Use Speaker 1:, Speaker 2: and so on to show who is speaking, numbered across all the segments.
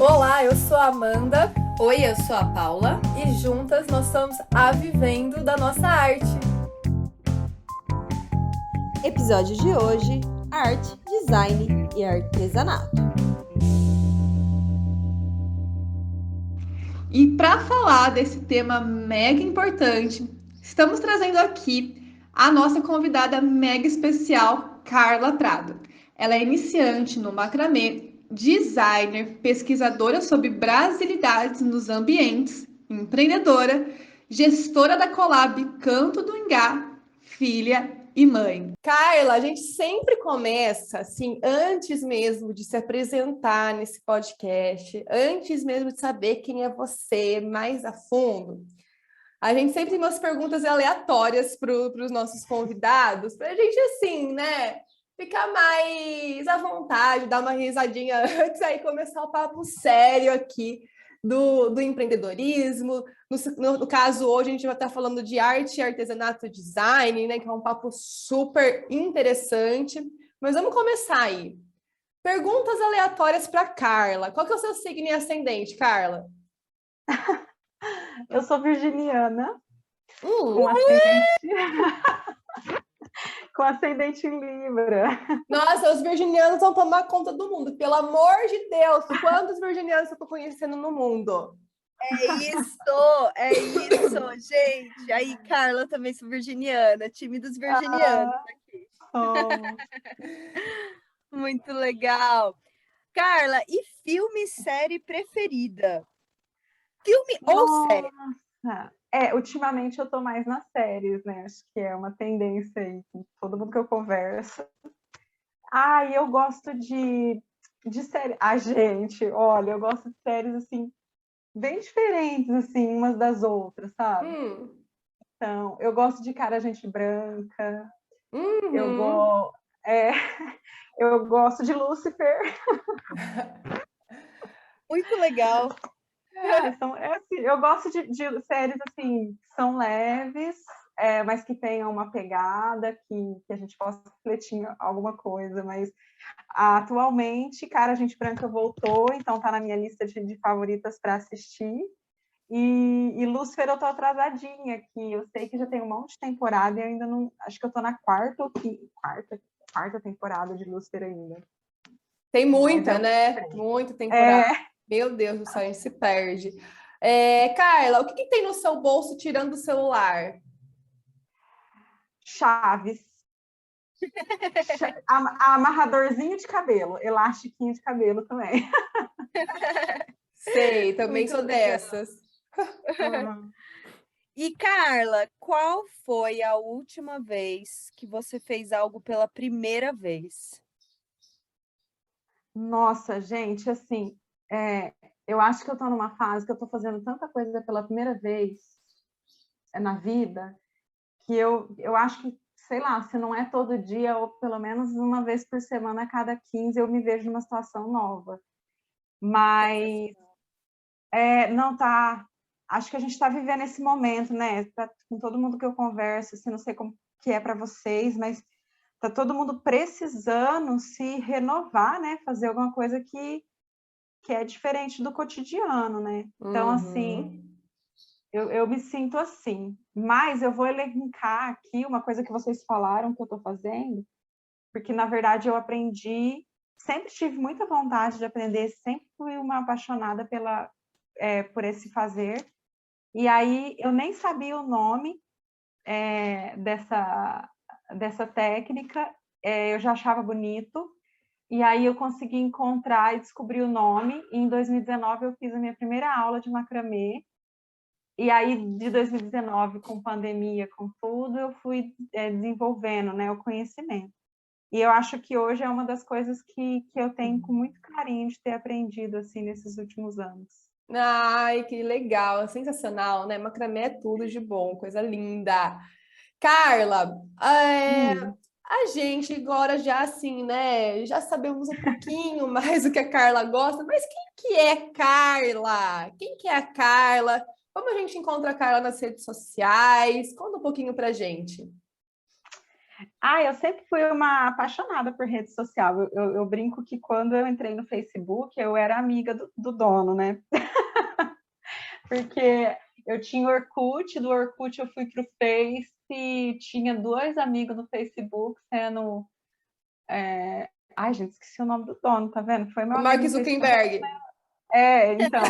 Speaker 1: Olá, eu sou a Amanda
Speaker 2: Oi, eu sou a Paula.
Speaker 1: e juntas nós somos a Vivendo da Nossa Arte.
Speaker 3: Episódio de hoje: arte, design e artesanato.
Speaker 4: E para falar desse tema mega importante, estamos trazendo aqui a nossa convidada mega especial, Carla Prado. Ela é iniciante no macramê, designer, pesquisadora sobre brasilidades nos ambientes, empreendedora, gestora da Colab Canto do Ingá, filha e mãe.
Speaker 1: Carla, a gente sempre começa assim, antes mesmo de se apresentar nesse podcast, antes mesmo de saber quem é você mais a fundo. A gente sempre tem umas perguntas aleatórias para os nossos convidados, para a gente, assim, né, ficar mais à vontade, dar uma risadinha antes, aí começar o papo sério aqui do empreendedorismo. No caso, hoje a gente vai estar falando de arte, artesanato, design, né, que é um papo super interessante. Mas vamos começar aí. Perguntas aleatórias para Carla. Qual que é o seu signo e ascendente, Carla?
Speaker 5: Eu sou virginiana, com ascendente, com ascendente em Libra.
Speaker 1: Nossa, os virginianos vão tomar conta do mundo. Pelo amor de Deus, quantos virginianos eu tô conhecendo no mundo?
Speaker 2: É isso, gente. Aí, Carla, também sou virginiana, time dos virginianos aqui.
Speaker 5: Somos.
Speaker 2: Muito legal. Carla, e filme e série preferida? Filme ou série?
Speaker 5: Nossa! Ultimamente eu tô mais nas séries, né? Acho que é uma tendência aí com todo mundo que eu converso. E eu gosto de série. Gente, olha, eu gosto de séries assim, bem diferentes, assim, umas das outras, sabe? Então, eu gosto de Cara Gente Branca, eu, go é, eu gosto de Lúcifer.
Speaker 2: Muito legal.
Speaker 5: Assim, eu gosto de séries assim, que são leves, mas que tenham uma pegada, que a gente possa refletir em alguma coisa. Mas atualmente, Cara Gente Branca voltou, então tá na minha lista de favoritas para assistir. E Lúcifer eu tô atrasadinha, que eu sei que já tem um monte de temporada e eu ainda não. Acho que eu tô na quarta temporada de Lúcifer ainda.
Speaker 1: Tem muita, né? Muita temporada. Meu Deus do céu, a gente se perde. Carla, o que tem no seu bolso tirando o celular?
Speaker 5: Chaves. Amarradorzinho de cabelo, elastiquinho de cabelo também.
Speaker 1: Sei, também
Speaker 2: Muito
Speaker 1: sou
Speaker 2: legal.
Speaker 1: dessas.
Speaker 2: E, Carla, qual foi a última vez que você fez algo pela primeira vez?
Speaker 5: Nossa, gente, assim, eu acho que eu tô numa fase que eu tô fazendo tanta coisa pela primeira vez na vida, que eu acho que, sei lá, se não é todo dia, ou pelo menos uma vez por semana, a cada 15, eu me vejo numa situação nova. Mas, não tá. Acho que a gente está vivendo esse momento, né? Com todo mundo que eu converso, assim, não sei como que é para vocês, mas tá todo mundo precisando se renovar, né? Fazer alguma coisa que é diferente do cotidiano, né? Então, assim, eu me sinto assim. Mas eu vou elencar aqui uma coisa que vocês falaram que eu estou fazendo, porque, na verdade, eu aprendi, sempre tive muita vontade de aprender, sempre fui uma apaixonada por esse fazer. E aí, eu nem sabia o nome dessa técnica, eu já achava bonito. E aí eu consegui encontrar e descobrir o nome. E em 2019 eu fiz a minha primeira aula de macramê. E aí, de 2019, com pandemia, com tudo, eu fui desenvolvendo, né, o conhecimento. E eu acho que hoje é uma das coisas que eu tenho com muito carinho de ter aprendido assim nesses últimos anos.
Speaker 1: Ai, que legal, sensacional, né? Macramê é tudo de bom, coisa linda. Carla, a gente agora já assim, né? Já sabemos um pouquinho mais do que a Carla gosta, mas quem que é Carla? Quem que é a Carla? Como a gente encontra a Carla nas redes sociais? Conta um pouquinho pra gente.
Speaker 5: Eu sempre fui uma apaixonada por rede social. Eu brinco que quando eu entrei no Facebook, eu era amiga do dono, né? Porque eu tinha Orkut, do Orkut eu fui pro Face, e tinha 2 amigos no Facebook, sendo... Ai, gente, esqueci o nome do dono, tá vendo? Foi meu
Speaker 1: O
Speaker 5: amigo
Speaker 1: Mark
Speaker 5: no Facebook.
Speaker 1: Zuckerberg.
Speaker 5: Então,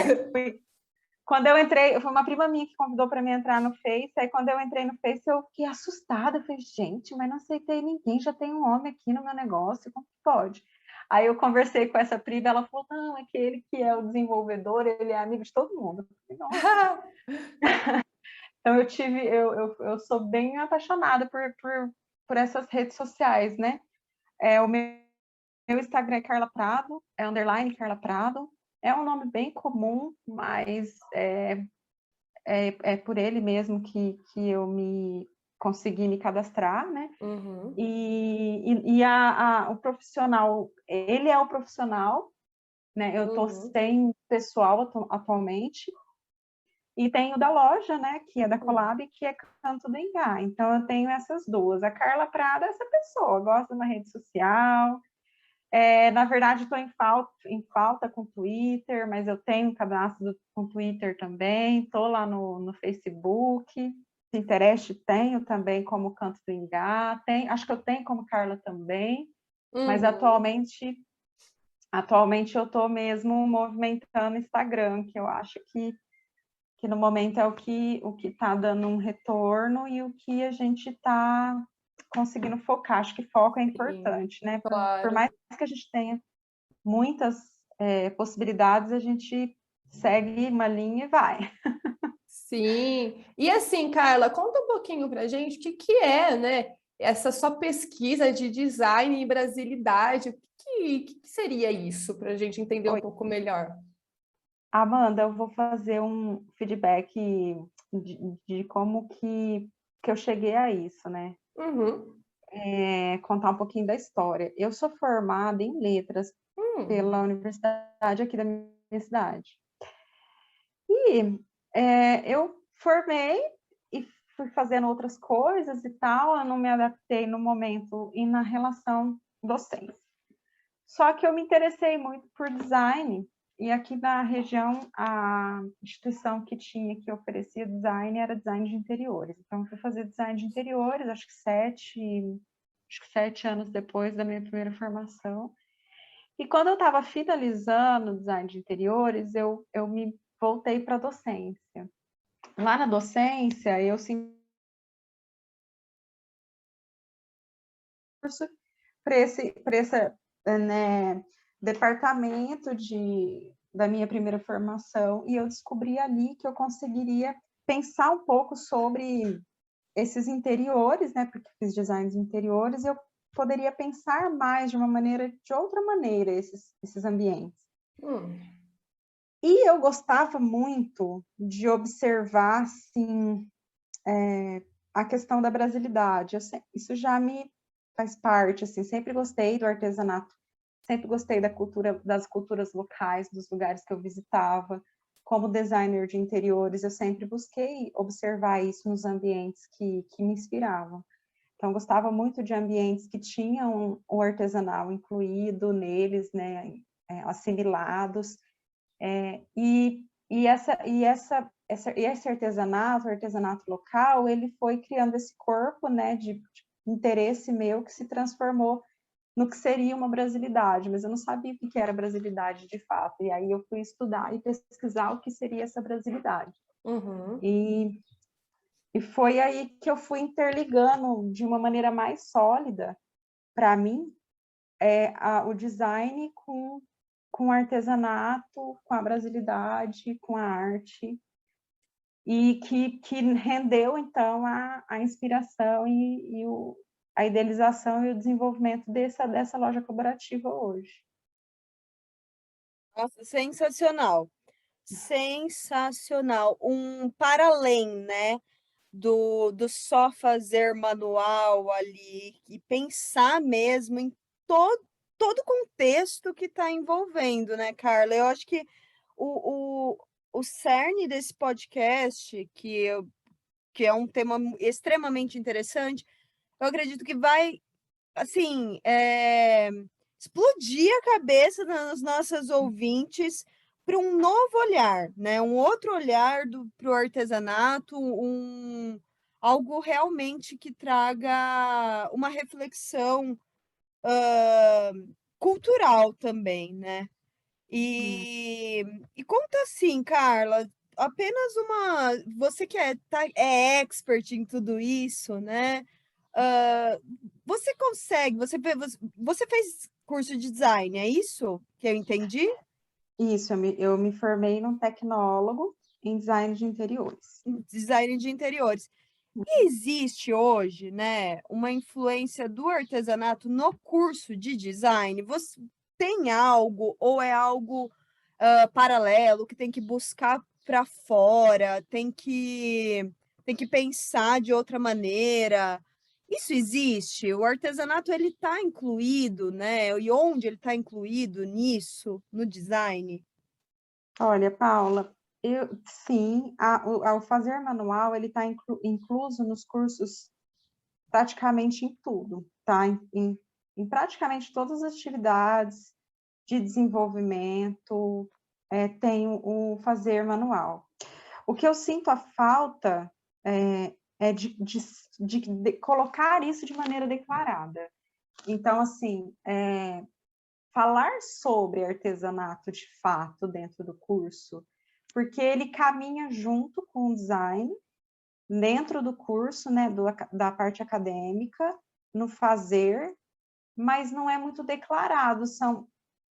Speaker 5: quando eu entrei, foi uma prima minha que convidou para mim entrar no Face, aí quando eu entrei no Face, eu fiquei assustada, eu falei, gente, mas não aceitei ninguém, já tem um homem aqui no meu negócio, como que pode? Aí eu conversei com essa prima, ela falou, não, é que ele que é o desenvolvedor, ele é amigo de todo mundo. Eu falei, nossa. Então eu sou bem apaixonada por essas redes sociais, né? O meu Instagram é Carla Prado, é underline Carla Prado. É um nome bem comum, mas é por ele mesmo que eu consegui me cadastrar, né?
Speaker 1: Uhum.
Speaker 5: E o profissional, ele é o profissional, né? Eu estou sem pessoal atualmente, e tenho da loja, né? Que é da Colab, que é Canto do Ingá. Então eu tenho essas duas. A Carla Prada é essa pessoa, gosta de uma rede social. Na verdade, estou em falta com o Twitter, mas eu tenho um cadastro com o Twitter também, estou lá no Facebook, Pinterest tenho também como Canto do Ingá, acho que eu tenho como Carla também, mas atualmente eu estou mesmo movimentando o Instagram, que eu acho que no momento é o que está dando um retorno e o que a gente está conseguindo focar. Acho que foco é importante, né? Por mais que a gente tenha muitas possibilidades, a gente segue uma linha e vai.
Speaker 1: Sim. E assim, Carla, conta um pouquinho pra gente o que é, né, essa sua pesquisa de design e brasilidade. O que seria isso, para a gente entender um pouco melhor?
Speaker 5: Amanda, eu vou fazer um feedback de como que eu cheguei a isso, né?
Speaker 1: Uhum.
Speaker 5: Contar um pouquinho da história. Eu sou formada em letras pela universidade aqui da minha cidade. E eu formei e fui fazendo outras coisas e tal, eu não me adaptei no momento e na relação docente. Só que eu me interessei muito por design, e aqui na região, a instituição que oferecia design era design de interiores. Então, eu fui fazer design de interiores, acho que 7 anos depois da minha primeira formação. E quando eu estava finalizando o design de interiores, eu me voltei para a docência. Lá na docência, eu senti para esse né, departamento da minha primeira formação, e eu descobri ali que eu conseguiria pensar um pouco sobre esses interiores, né, porque fiz design de interiores, e eu poderia pensar mais de outra maneira, esses ambientes. E eu gostava muito de observar, assim, a questão da brasilidade. Isso já me faz parte, assim, sempre gostei do artesanato, sempre gostei das culturas locais, dos lugares que eu visitava. Como designer de interiores, eu sempre busquei observar isso nos ambientes que me inspiravam. Então, gostava muito de ambientes que tinham o artesanal incluído neles, né, assimilados. E esse artesanato, o artesanato local, ele foi criando esse corpo, né, de interesse meu que se transformou no que seria uma brasilidade, mas eu não sabia o que era brasilidade de fato. E aí eu fui estudar e pesquisar o que seria essa brasilidade. E foi aí que eu fui interligando de uma maneira mais sólida, para mim, o design com o artesanato, com a brasilidade, com a arte, e que rendeu, então, a inspiração e a idealização e o desenvolvimento dessa loja colaborativa hoje.
Speaker 2: Nossa, sensacional. Sensacional. Um para além, né? Do só fazer manual ali e pensar mesmo em todo o contexto que está envolvendo, né, Carla? Eu acho que o cerne desse podcast, que é um tema extremamente interessante, eu acredito que vai, assim, explodir a cabeça das nossas ouvintes para um novo olhar, né? Um outro olhar para o artesanato, algo realmente que traga uma reflexão cultural também, né? E conta assim, Carla, apenas uma. Você que é expert em tudo isso, né? Ah, você consegue, você fez curso de design, é isso que eu entendi?
Speaker 5: Isso, eu me formei num tecnólogo em design de interiores.
Speaker 2: Design de interiores. E existe hoje, né, uma influência do artesanato no curso de design? Você tem algo ou é algo paralelo que tem que buscar para fora, tem que pensar de outra maneira? Isso existe? O artesanato ele está incluído, né? E onde ele está incluído nisso, no design?
Speaker 5: Olha, Paula, sim, ao fazer manual, ele está incluso nos cursos praticamente em tudo, tá? Em praticamente todas as atividades de desenvolvimento, tem o fazer manual. O que eu sinto a falta é de colocar isso de maneira declarada. Então, assim, falar sobre artesanato de fato dentro do curso, porque ele caminha junto com o design, dentro do curso, né, da parte acadêmica, no fazer, mas não é muito declarado, são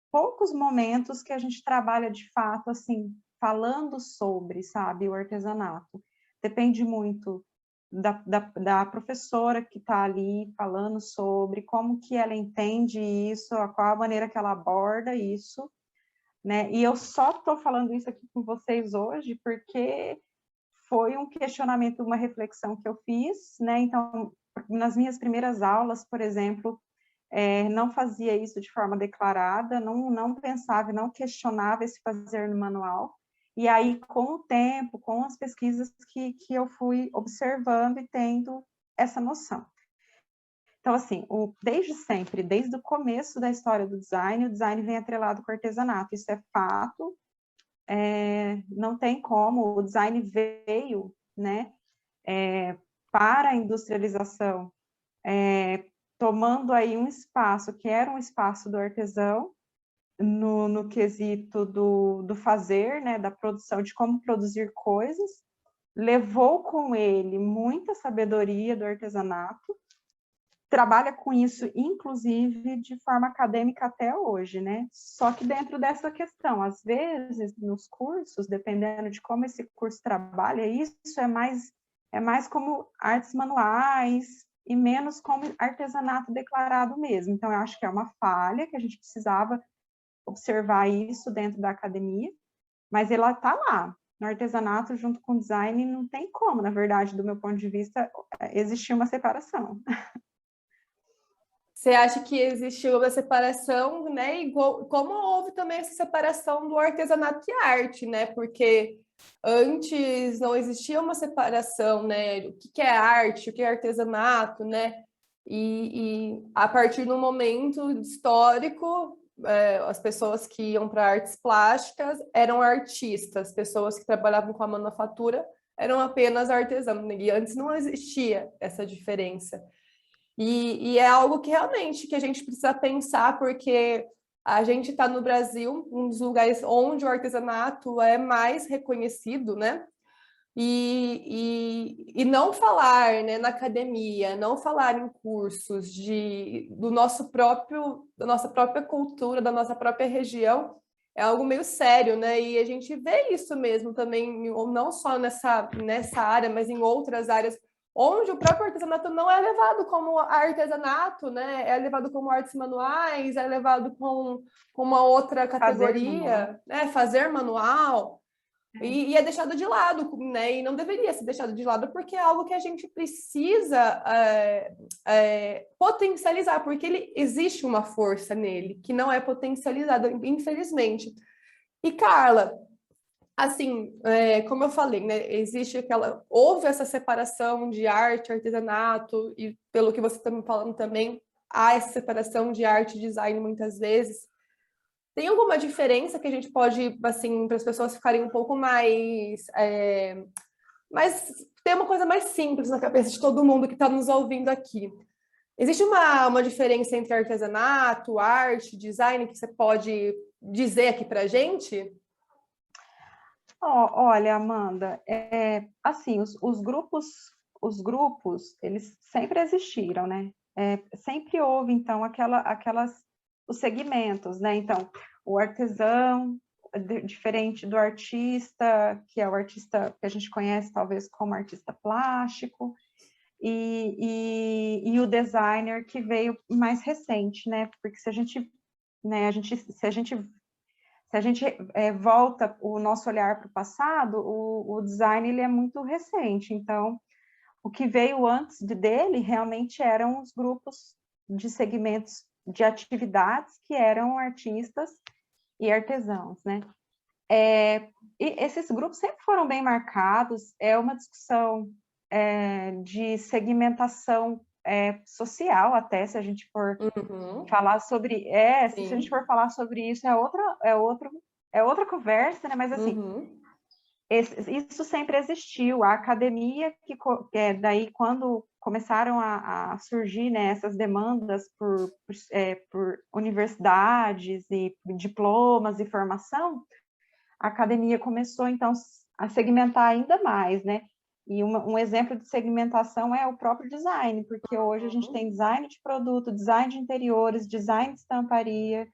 Speaker 5: poucos momentos que a gente trabalha de fato, assim, falando sobre, sabe, o artesanato. Depende muito da professora que está ali falando sobre como que ela entende isso, qual a maneira que ela aborda isso, né? E eu só estou falando isso aqui com vocês hoje porque foi um questionamento, uma reflexão que eu fiz, né? Então, nas minhas primeiras aulas, por exemplo, não fazia isso de forma declarada, não pensava e não questionava esse fazer no manual. E aí, com o tempo, com as pesquisas que eu fui observando e tendo essa noção. Então, assim, desde sempre, desde o começo da história do design, o design vem atrelado com o artesanato, isso é fato, não tem como, o design veio, né, para a industrialização, tomando aí um espaço que era um espaço do artesão, no quesito do fazer, né, da produção, de como produzir coisas, levou com ele muita sabedoria do artesanato, trabalha com isso, inclusive, de forma acadêmica até hoje, né? Só que dentro dessa questão, às vezes, nos cursos, dependendo de como esse curso trabalha, isso é mais como artes manuais e menos como artesanato declarado mesmo. Então, eu acho que é uma falha, que a gente precisava observar isso dentro da academia, mas ela está lá. No artesanato, junto com o design, não tem como, na verdade, do meu ponto de vista, existir uma separação.
Speaker 1: Você acha que existiu uma separação, né? Igual, como houve também essa separação do artesanato e arte, né? Porque antes não existia uma separação, né? O que é arte, o que é artesanato, né? E a partir do momento histórico, as pessoas que iam para artes plásticas eram artistas, pessoas que trabalhavam com a manufatura eram apenas artesãos, e antes não existia essa diferença. E é algo que realmente que a gente precisa pensar, porque a gente está no Brasil, um dos lugares onde o artesanato é mais reconhecido, né? E não falar, né, na academia, não falar em cursos do nosso próprio, da nossa própria cultura, da nossa própria região, é algo meio sério, né? E a gente vê isso mesmo também, não só nessa área, mas em outras áreas, onde o próprio artesanato não é levado como artesanato, né? É levado como artes manuais, é levado com uma outra categoria, né? Fazer manual. E é deixado de lado, né? E não deveria ser deixado de lado, porque é algo que a gente precisa potencializar, porque existe uma força nele que não é potencializada, infelizmente. E, Carla, Assim, como eu falei, né, houve essa separação de arte, artesanato, e pelo que você está me falando também, há essa separação de arte e design muitas vezes. Tem alguma diferença que a gente pode, assim, para as pessoas ficarem um pouco mais ter uma coisa mais simples na cabeça de todo mundo que está nos ouvindo aqui? Existe uma diferença entre artesanato, arte, design que você pode dizer aqui para a gente?
Speaker 5: Olha, Amanda, assim, os grupos, eles sempre existiram, né? Sempre houve, então, os segmentos, né? Então, o artesão, diferente do artista, que é o artista que a gente conhece, talvez, como artista plástico, e o designer, que veio mais recente, né? Porque se a gente volta o nosso olhar para o passado, o design ele é muito recente. Então, o que veio antes dele realmente eram os grupos de segmentos de atividades que eram artistas e artesãos, né? E esses grupos sempre foram bem marcados. É uma discussão de segmentação social, até se a gente for falar sobre se a gente for falar sobre isso é outra conversa, né? Mas assim, isso sempre existiu. A academia daí quando começaram a surgir, né, essas demandas por universidades e diplomas e formação, a academia começou então a segmentar ainda mais, né? E um exemplo de segmentação é o próprio design, porque hoje a gente tem design de produto, design de interiores, design de estamparia,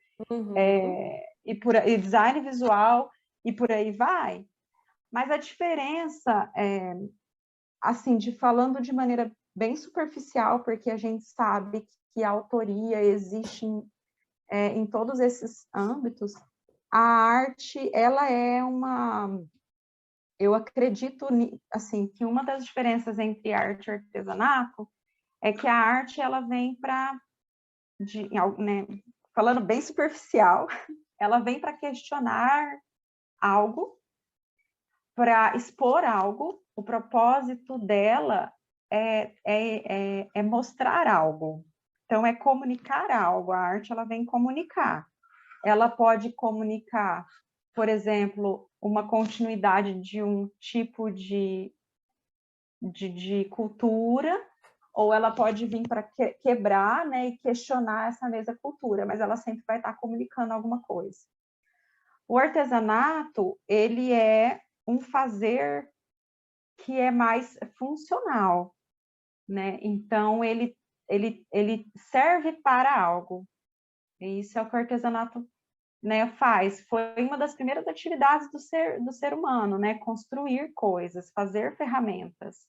Speaker 5: e design visual, e por aí vai. Mas a diferença, assim, falando de maneira bem superficial, porque a gente sabe que a autoria existe em todos esses âmbitos, a arte, ela é eu acredito, assim, que uma das diferenças entre arte e artesanato é que a arte, ela vem né, falando bem superficial, ela vem para questionar algo, para expor algo. O propósito dela é mostrar algo. Então, é comunicar algo. A arte, ela vem comunicar. Ela pode comunicar, por exemplo, uma continuidade de um tipo de cultura, ou ela pode vir para quebrar, né, e questionar essa mesma cultura, mas ela sempre vai estar comunicando alguma coisa. O artesanato, ele é um fazer que é mais funcional, né? Então, ele serve para algo. E isso é o que o artesanato, né, faz. Foi uma das primeiras atividades do ser humano, né? Construir coisas, fazer ferramentas,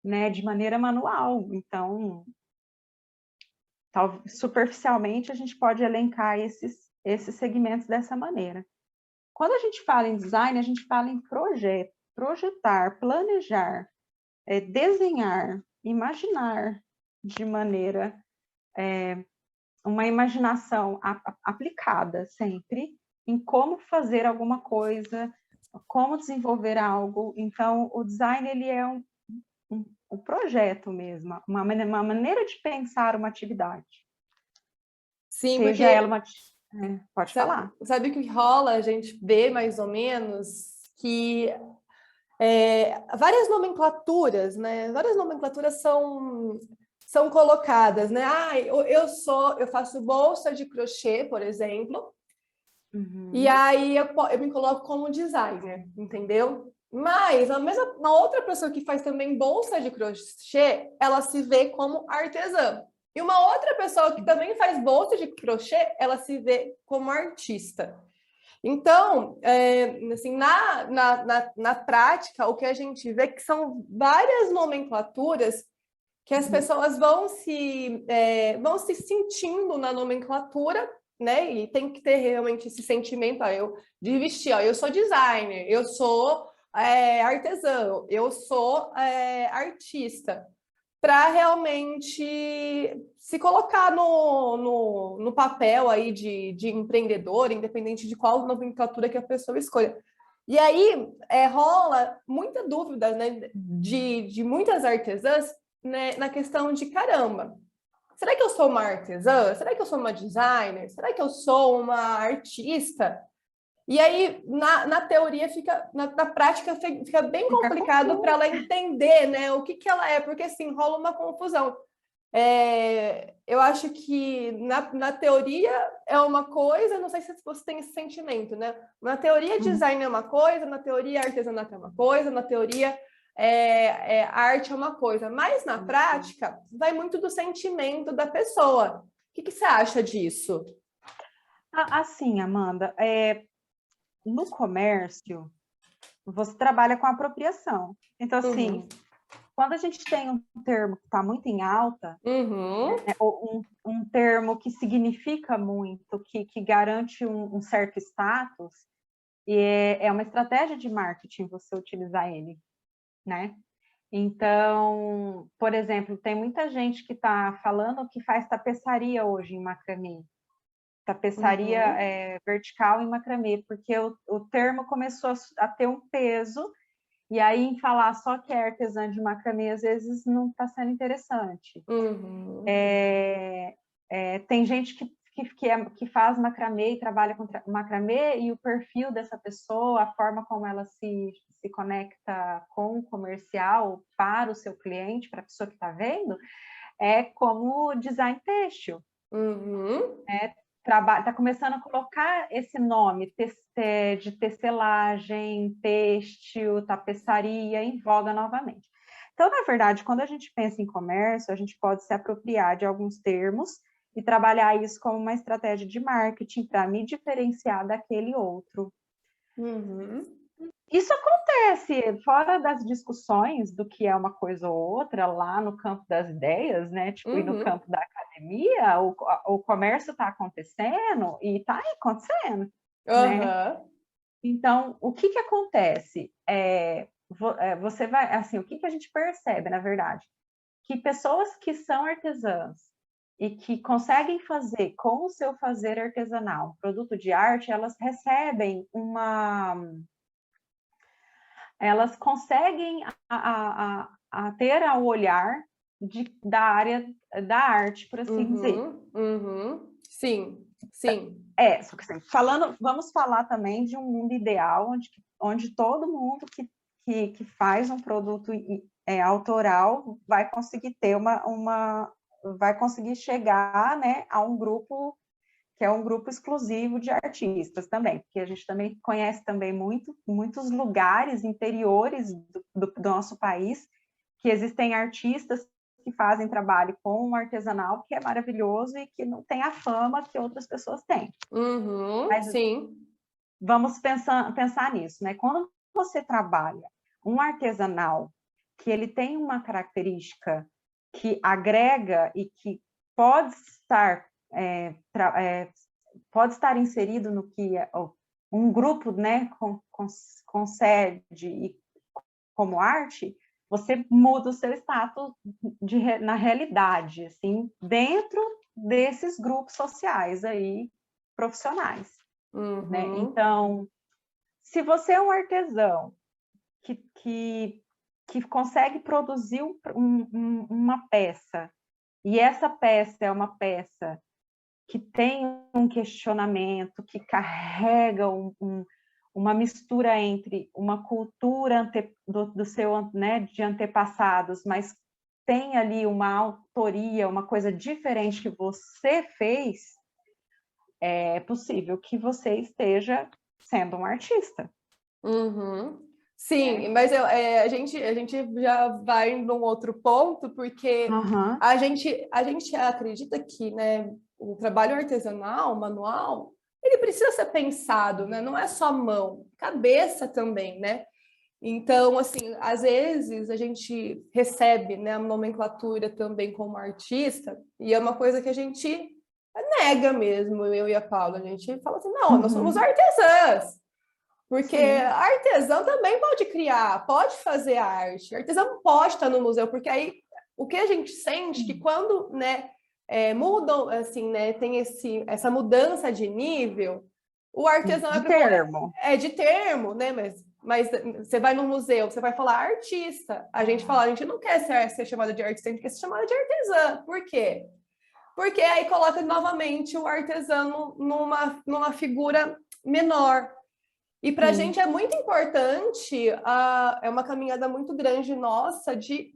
Speaker 5: né? De maneira manual. Então, superficialmente, a gente pode elencar esses segmentos dessa maneira. Quando a gente fala em design, a gente fala em projetar, planejar, desenhar, imaginar de maneira, uma imaginação aplicada sempre em como fazer alguma coisa, como desenvolver algo. Então, o design, ele é um projeto mesmo, uma maneira de pensar uma atividade.
Speaker 1: Sim,
Speaker 5: seja
Speaker 1: porque
Speaker 5: ela uma... pode falar.
Speaker 1: Sabe o que rola? A gente vê mais ou menos que várias nomenclaturas, né? Várias nomenclaturas são colocadas, né? Eu faço bolsa de crochê, por exemplo, e aí eu me coloco como designer, entendeu? Mas uma outra pessoa que faz também bolsa de crochê, ela se vê como artesã. E uma outra pessoa que também faz bolsa de crochê, ela se vê como artista. Então, assim, na prática, o que a gente vê é que são várias nomenclaturas que as pessoas vão se sentindo na nomenclatura, né? E tem que ter realmente esse sentimento, de vestir, eu sou designer, eu sou artesão, eu sou artista, para realmente se colocar no papel aí de empreendedor, independente de qual nomenclatura que a pessoa escolha. E aí rola muita dúvida, né, de muitas artesãs, né, na questão de caramba. Será que eu sou uma artesã? Será que eu sou uma designer? Será que eu sou uma artista? E aí, na teoria, na prática, fica bem complicado para ela entender, né, o que ela é, porque assim, rola uma confusão. Eu acho que na teoria é uma coisa, não sei se você tem esse sentimento, né? Na teoria, design é uma coisa, na teoria, artesanato é uma coisa, na teoria, arte é uma coisa, mas na prática, vai muito do sentimento da pessoa. O que você acha disso?
Speaker 5: Assim, Amanda, no comércio, você trabalha com apropriação. Então, assim, quando a gente tem um termo que está muito em alta, ou um termo que significa muito, que garante um certo status, e é uma estratégia de marketing você utilizar ele, né? Então, por exemplo, tem muita gente que está falando que faz tapeçaria hoje em macramê, tapeçaria vertical em macramê, porque o termo começou a ter um peso, e aí em falar só que é artesã de macramê, às vezes não está sendo interessante. Tem gente que faz macramê e trabalha com macramê, e o perfil dessa pessoa, a forma como ela se conecta com o comercial para o seu cliente, para a pessoa que está vendo, é como design têxtil. Está começando a colocar esse nome de tecelagem, têxtil, tapeçaria em voga novamente. Então, na verdade, quando a gente pensa em comércio, a gente pode se apropriar de alguns termos e trabalhar isso como uma estratégia de marketing para me diferenciar daquele outro. Isso acontece fora das discussões do que é uma coisa ou outra, lá no campo das ideias, né? Tipo, e no campo da academia, o comércio está acontecendo e está acontecendo, né? Então, o que acontece? Você vai, assim, o que a gente percebe, na verdade? Que pessoas que são artesãs e que conseguem fazer com o seu fazer artesanal um produto de arte, elas recebem elas conseguem ter ao olhar da área da arte, por assim dizer.
Speaker 1: Sim.
Speaker 5: Só que assim, vamos falar também de um mundo ideal, onde todo mundo que faz um produto autoral vai conseguir ter vai conseguir chegar, né, a um grupo que é um grupo exclusivo de artistas também, porque a gente também conhece também muitos lugares interiores do nosso país que existem artistas que fazem trabalho com um artesanal que é maravilhoso e que não tem a fama que outras pessoas têm. Mas,
Speaker 1: sim.
Speaker 5: Vamos pensar nisso, né? Quando você trabalha um artesanal que ele tem uma característica que agrega e que pode estar inserido no que um grupo, né, com sede e como arte, você muda o seu status na realidade, assim, dentro desses grupos sociais aí, profissionais, né? Então, se você é um artesão que consegue produzir uma peça, e essa peça é uma peça que tem um questionamento, que carrega uma mistura entre uma cultura do seu, né, de antepassados, mas tem ali uma autoria, uma coisa diferente que você fez, é possível que você esteja sendo um artista.
Speaker 1: Sim, mas a gente já vai num outro ponto, porque a gente acredita que, né, o trabalho artesanal, manual, ele precisa ser pensado, né? Não é só mão, cabeça também, né? Então, assim, às vezes a gente recebe, né, a nomenclatura também como artista, e é uma coisa que a gente nega mesmo, eu e a Paula. A gente fala assim, não, nós somos artesãs. Porque artesão também pode criar, pode fazer arte. Artesão pode estar no museu, porque aí o que a gente sente que quando, né, mudam, assim, né, tem essa mudança de nível, O artesão
Speaker 5: De termo.
Speaker 1: é de termo, né? Mas você vai no museu, você vai falar artista. A gente fala, a gente não quer ser chamada de artista, a gente quer ser chamada de artesã. Por quê? Porque aí coloca novamente o artesão numa figura menor. E para a gente é muito importante, é uma caminhada muito grande nossa de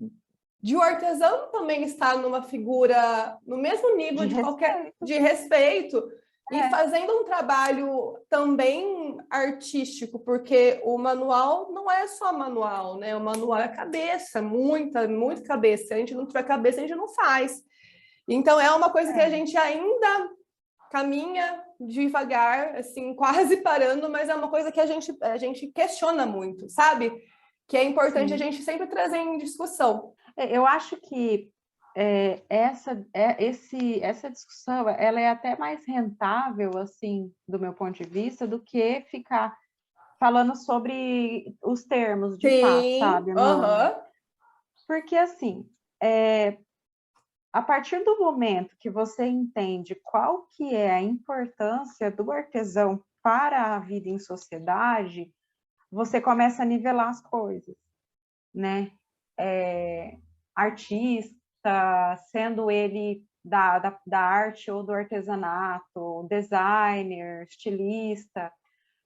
Speaker 1: o artesão também estar numa figura no mesmo nível de respeito e fazendo um trabalho também artístico, porque o manual não é só manual, né? O manual é cabeça, muita cabeça. Se a gente não tiver cabeça, a gente não faz. Então, é uma coisa que a gente ainda caminha devagar, assim, quase parando, mas é uma coisa que a gente questiona muito, sabe? Que é importante a gente sempre trazer em discussão.
Speaker 5: Eu acho que essa discussão ela é até mais rentável, assim, do meu ponto de vista, do que ficar falando sobre os termos de fato, sabe, Amanda? Porque, assim, a partir do momento que você entende qual que é a importância do artesão para a vida em sociedade, você começa a nivelar as coisas, né? Artista, sendo ele da arte ou do artesanato, designer, estilista,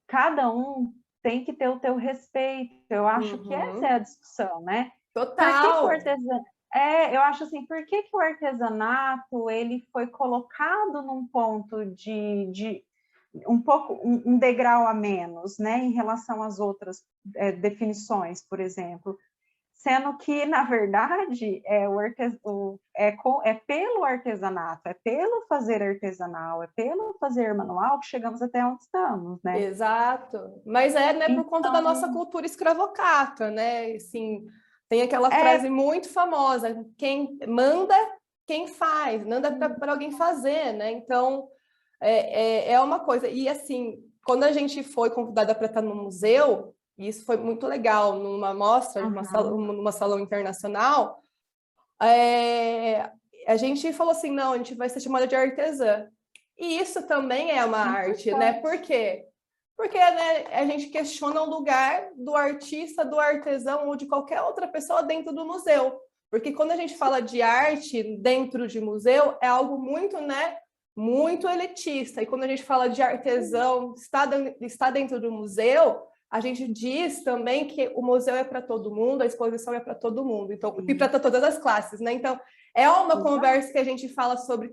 Speaker 5: cada um tem que ter o teu respeito. Eu acho que essa é a discussão, né?
Speaker 1: Total!
Speaker 5: Eu acho assim, por que o artesanato ele foi colocado num ponto de um degrau a menos, né, em relação às outras definições, por exemplo, sendo que, na verdade, é pelo artesanato, é pelo fazer artesanal, é pelo fazer manual que chegamos até onde estamos, né?
Speaker 1: Exato. Mas né, por conta da nossa cultura escravocrata, né? Assim, tem aquela frase muito famosa, quem manda, quem faz, manda para alguém fazer, né? Então, é uma coisa. E, assim, quando a gente foi convidada para estar no museu, e isso foi muito legal, numa mostra, numa salão internacional, a gente falou assim, não, a gente vai ser chamada de artesã. E isso também é uma arte, né? Por quê? Porque né, a gente questiona o lugar do artista, do artesão ou de qualquer outra pessoa dentro do museu. Porque quando a gente fala de arte dentro de museu, é algo muito, né, muito elitista. E quando a gente fala de artesão, está dentro do museu, a gente diz também que o museu é para todo mundo, a exposição é para todo mundo, então, e para todas as classes, né? Então, é uma conversa que a gente fala sobre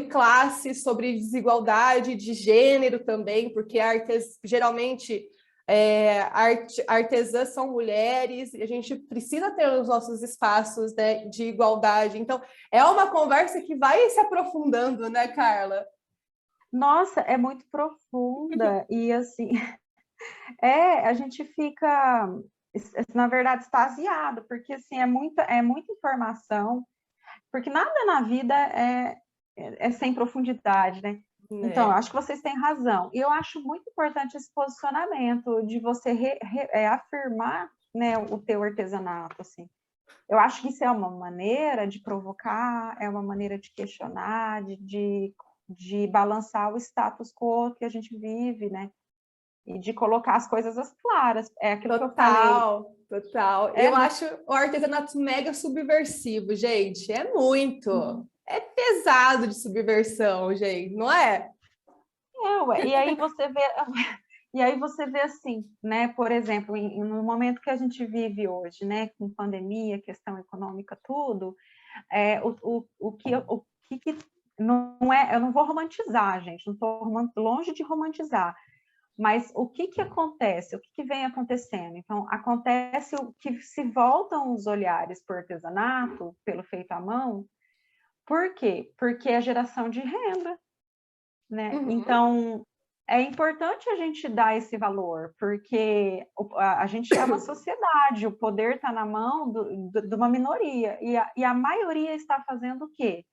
Speaker 1: classe, sobre desigualdade de gênero também, porque geralmente artesãs são mulheres, e a gente precisa ter os nossos espaços, né, de igualdade. Então, é uma conversa que vai se aprofundando, né, Carla?
Speaker 5: Nossa, é muito profunda, e assim, a gente fica, na verdade, extasiado, porque assim, é muita informação, porque nada na vida é sem profundidade, né? Então, acho que vocês têm razão. E eu acho muito importante esse posicionamento de você afirmar, né, o teu artesanato, assim. Eu acho que isso é uma maneira de provocar, é uma maneira de questionar, de balançar o status quo que a gente vive, né? E de colocar as coisas às claras. É aquilo que eu falei.
Speaker 1: Total. Eu acho o artesanato mega subversivo, gente. É muito. É pesado de subversão, gente, não é?
Speaker 5: E aí você vê assim, né? Por exemplo, no momento que a gente vive hoje, né? Com pandemia, questão econômica, tudo, o que não é, eu não vou romantizar, gente, não estou longe de romantizar. Mas o que acontece? O que vem acontecendo? Então, acontece o que se voltam os olhares para o artesanato, pelo feito à mão. Por quê? Porque é geração de renda, né? Então, é importante a gente dar esse valor, porque a gente é uma sociedade, o poder está na mão de uma minoria, e a maioria está fazendo o quê?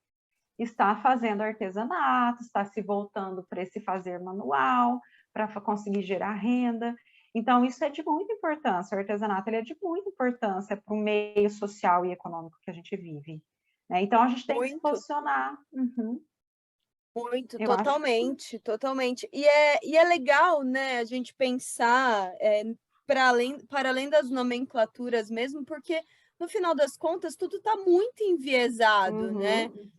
Speaker 5: Está fazendo artesanato, está se voltando para esse fazer manual, para conseguir gerar renda. Então, isso é de muita importância. O artesanato ele é de muita importância para o meio social e econômico que a gente vive. Né? Então, a gente tem que se posicionar.
Speaker 2: Muito,
Speaker 5: Eu acho.
Speaker 2: totalmente, totalmente. E é legal, né, a gente pensar para além das nomenclaturas mesmo, porque no final das contas tudo está muito enviesado, né?
Speaker 5: Uhum.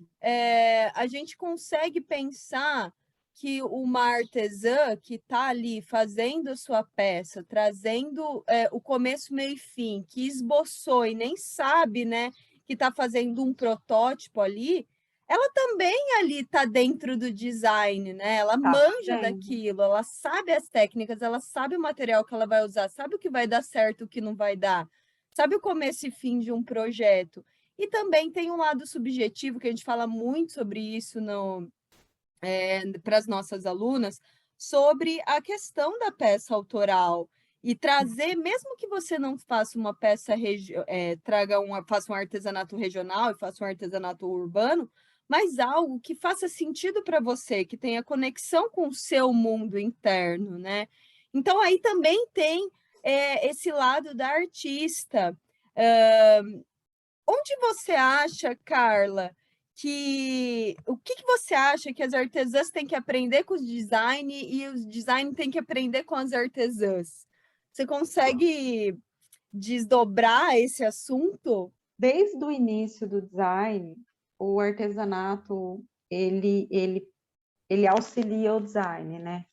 Speaker 2: A gente consegue pensar que uma artesã que está ali fazendo a sua peça, trazendo o começo, meio e fim, que esboçou e nem sabe, né, que está fazendo um protótipo ali, ela também ali está dentro do design, né? Ela
Speaker 5: Tá
Speaker 2: manja
Speaker 5: fazendo.
Speaker 2: daquilo, ela sabe as técnicas, ela sabe o material que ela vai usar, sabe o que vai dar certo, o que não vai dar, sabe o começo e fim de um projeto. E também tem um lado subjetivo, que a gente fala muito sobre isso para as nossas alunas, sobre a questão da peça autoral. E trazer, mesmo que você não faça uma peça, faça um artesanato regional e faça um artesanato urbano, mas algo que faça sentido para você, que tenha conexão com o seu mundo interno, né? Então, aí também tem esse lado da artista. Onde você acha, Carla, o que você acha que as artesãs têm que aprender com os design e os design têm que aprender com as artesãs? Você consegue desdobrar esse assunto?
Speaker 5: Desde o início do design, o artesanato ele auxilia o design, né?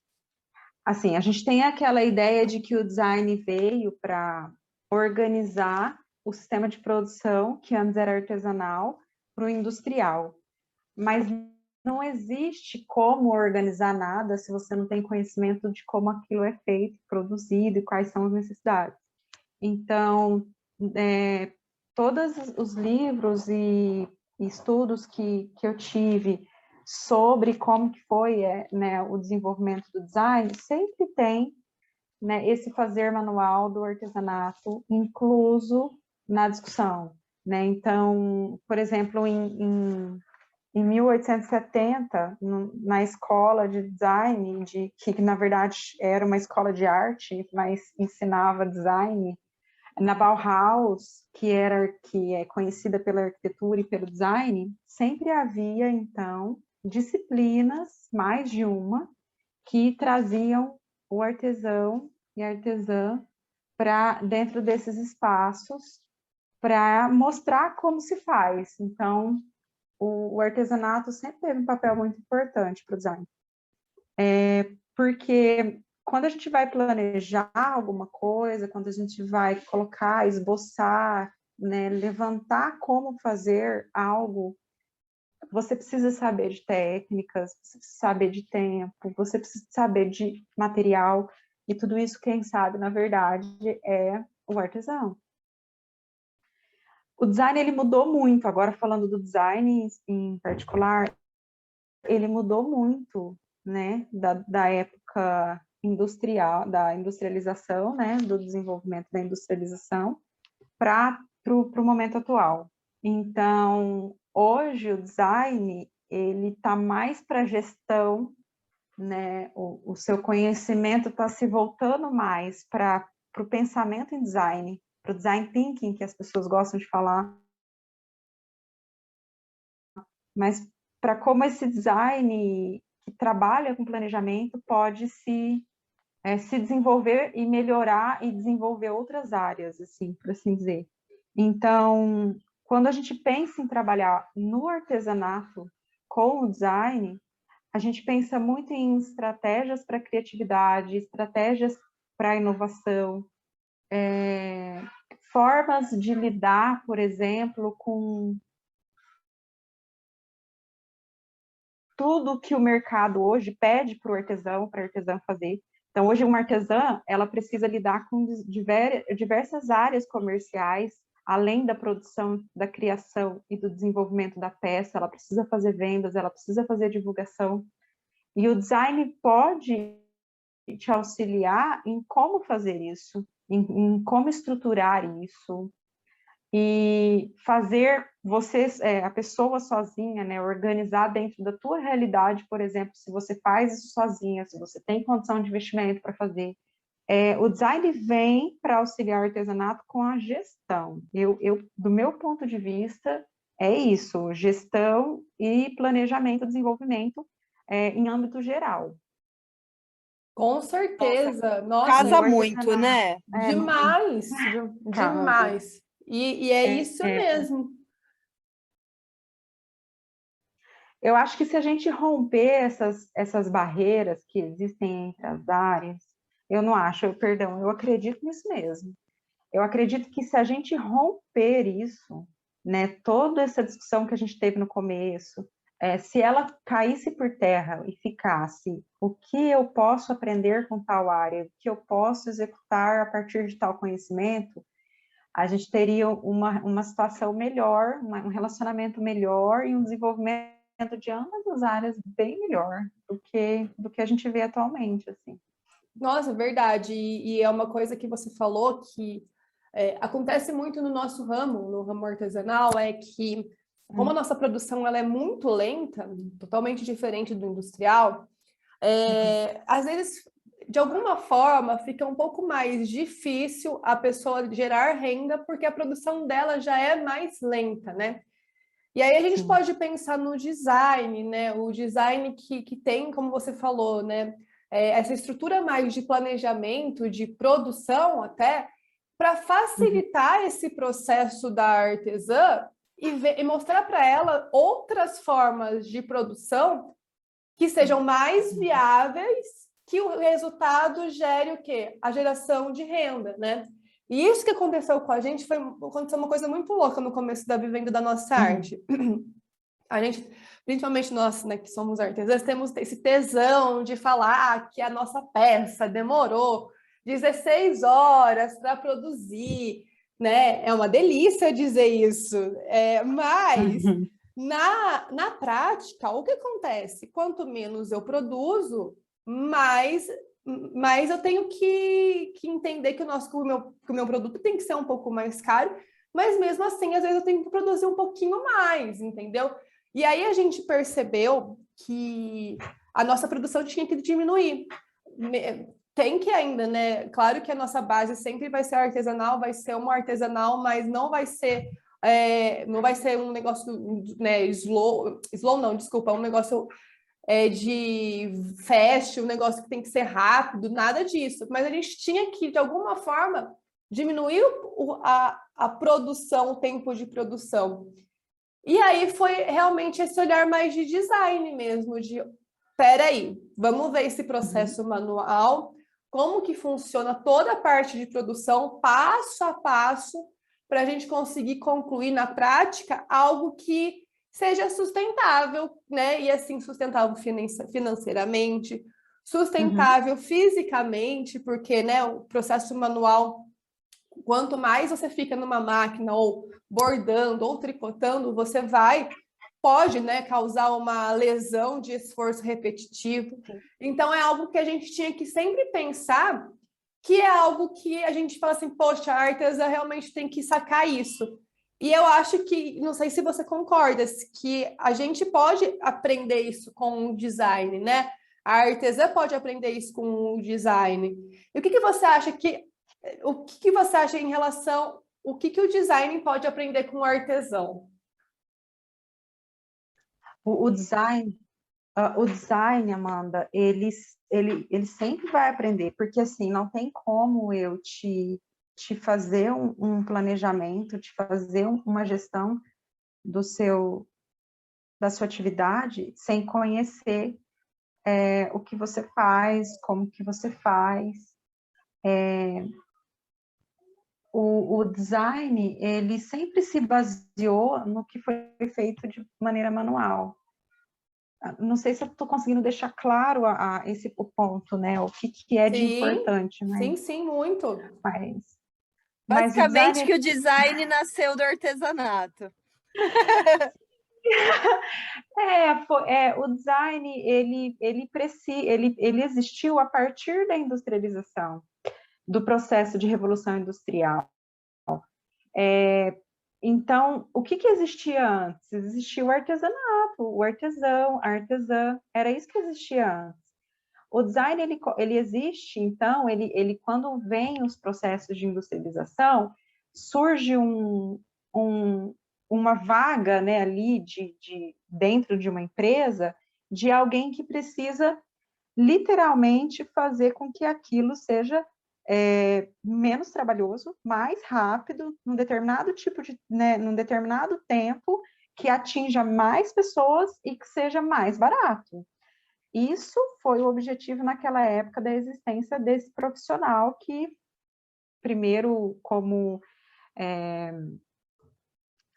Speaker 5: Assim, a gente tem aquela ideia de que o design veio para organizar o sistema de produção, que antes era artesanal, para o industrial. Mas não existe como organizar nada se você não tem conhecimento de como aquilo é feito, produzido e quais são as necessidades. Então, todos os livros e estudos que eu tive sobre como que foi né, o desenvolvimento do design, sempre tem, né, esse fazer manual do artesanato incluso na discussão. Né? Então, por exemplo, em 1870, na escola de design, que na verdade era uma escola de arte, mas ensinava design, na Bauhaus, que é conhecida pela arquitetura e pelo design, sempre havia, então, disciplinas, mais de uma, que traziam o artesão e a artesã para dentro desses espaços para mostrar como se faz. Então, o artesanato sempre teve um papel muito importante para o design. Porque quando a gente vai planejar alguma coisa, quando a gente vai colocar, esboçar, né, levantar como fazer algo, você precisa saber de técnicas, você precisa saber de tempo, você precisa saber de material, e tudo isso quem sabe, na verdade, é o artesão. O design, ele mudou muito, agora falando do design em particular, ele mudou muito, né, da época industrial, da industrialização, né, do desenvolvimento da industrialização, para o momento atual. Então, hoje o design, ele está mais para gestão, né, o seu conhecimento está se voltando mais para o pensamento em design, para o design thinking, que as pessoas gostam de falar, mas para como esse design que trabalha com planejamento pode se desenvolver e melhorar e desenvolver outras áreas, assim, por assim dizer. Então, quando a gente pensa em trabalhar no artesanato com o design, a gente pensa muito em estratégias para criatividade, estratégias para inovação, formas de lidar, por exemplo, com tudo que o mercado hoje pede para a artesã fazer. Então, hoje, uma artesã, ela precisa lidar com diversas áreas comerciais, além da produção, da criação e do desenvolvimento da peça, ela precisa fazer vendas, ela precisa fazer divulgação. E o design pode te auxiliar em como fazer isso, em como estruturar isso, e fazer você, a pessoa sozinha, né, organizar dentro da tua realidade, por exemplo, se você faz isso sozinha, se você tem condição de investimento para fazer. O design vem para auxiliar o artesanato com a gestão. Do meu ponto de vista, é isso, gestão e planejamento, desenvolvimento, em âmbito geral.
Speaker 1: Com certeza. Nossa,
Speaker 2: Casa
Speaker 5: o
Speaker 2: muito,
Speaker 5: artesanato,
Speaker 2: né?
Speaker 1: demais,
Speaker 5: casa.
Speaker 1: demais. E é isso
Speaker 5: É.
Speaker 1: mesmo.
Speaker 5: Eu acho que se a gente romper essas barreiras que existem entre as áreas, eu não acho, perdão, eu acredito nisso mesmo. Eu acredito que se a gente romper isso, né, toda essa discussão que a gente teve no começo, se ela caísse por terra e ficasse o que eu posso aprender com tal área, o que eu posso executar a partir de tal conhecimento, a gente teria uma situação melhor, um relacionamento melhor e um desenvolvimento de ambas as áreas bem melhor do que a gente vê atualmente, assim.
Speaker 1: Nossa, verdade. E é uma coisa que você falou que acontece muito no nosso ramo, no ramo artesanal, é que como a nossa produção ela é muito lenta, totalmente diferente do industrial, às vezes, de alguma forma, fica um pouco mais difícil a pessoa gerar renda porque a produção dela já é mais lenta, né? E aí a gente
Speaker 5: Sim.
Speaker 1: pode pensar no design, né? O design que tem, como você falou, né? Essa estrutura mais de planejamento, de produção até, para facilitar esse processo da artesã e mostrar para ela outras formas de produção que sejam mais viáveis, que o resultado gere o quê? A geração de renda, né? E isso que aconteceu com a gente aconteceu uma coisa muito louca no começo da vivenda da nossa arte. A gente, principalmente nós, né, que somos artesãs, temos esse tesão de falar que a nossa peça demorou 16 horas para produzir, né? É uma delícia dizer isso, mas na prática, o que acontece? Quanto menos eu produzo, mais eu tenho que entender que o meu produto tem que ser um pouco mais caro, mas mesmo assim, às vezes eu tenho que produzir um pouquinho mais, entendeu? E aí a gente percebeu que a nossa produção tinha que diminuir. Tem que ainda, né? Claro que a nossa base sempre vai ser artesanal, vai ser uma artesanal, mas não vai ser um negócio, né, slow não, desculpa, um negócio de fast, um negócio que tem que ser rápido, nada disso. Mas a gente tinha que, de alguma forma, diminuir a produção, o tempo de produção. E aí foi realmente esse olhar mais de design mesmo, de peraí, vamos ver esse processo manual, como que funciona toda a parte de produção, passo a passo, para a gente conseguir concluir na prática algo que seja sustentável, né? E assim, sustentável financeiramente, sustentável fisicamente, porque, né, o processo manual, quanto mais você fica numa máquina ou bordando ou tricotando, pode, né, causar uma lesão de esforço repetitivo. Então é algo que a gente tinha que sempre pensar, que é algo que a gente fala assim, poxa, a artesã realmente tem que sacar isso. E eu acho que, não sei se você concorda, que a gente pode aprender isso com o design, né? A artesã pode aprender isso com o design. E o que você acha em relação, o que o design pode aprender com o artesão?
Speaker 5: O design, Amanda, ele sempre vai aprender, porque assim, não tem como eu te fazer um planejamento, te fazer uma gestão da sua atividade sem conhecer o que você faz, como que você faz. O design, ele sempre se baseou no que foi feito de maneira manual. Não sei se eu estou conseguindo deixar claro o ponto, né? O que é de importante, né?
Speaker 1: Sim, muito.
Speaker 5: Mas o
Speaker 2: Basicamente
Speaker 5: design...
Speaker 2: que o design nasceu do artesanato.
Speaker 5: O design, ele existiu a partir da industrialização, do processo de revolução industrial. Então, o que existia antes? Existia o artesanato, o artesão, a artesã, era isso que existia antes. O design, ele existe, então, ele quando vem os processos de industrialização, surge uma vaga, né, ali dentro de uma empresa de alguém que precisa literalmente fazer com que aquilo seja menos trabalhoso, mais rápido, num determinado tipo de, né, num determinado tempo, que atinja mais pessoas e que seja mais barato. Isso foi o objetivo naquela época da existência desse profissional que, primeiro, como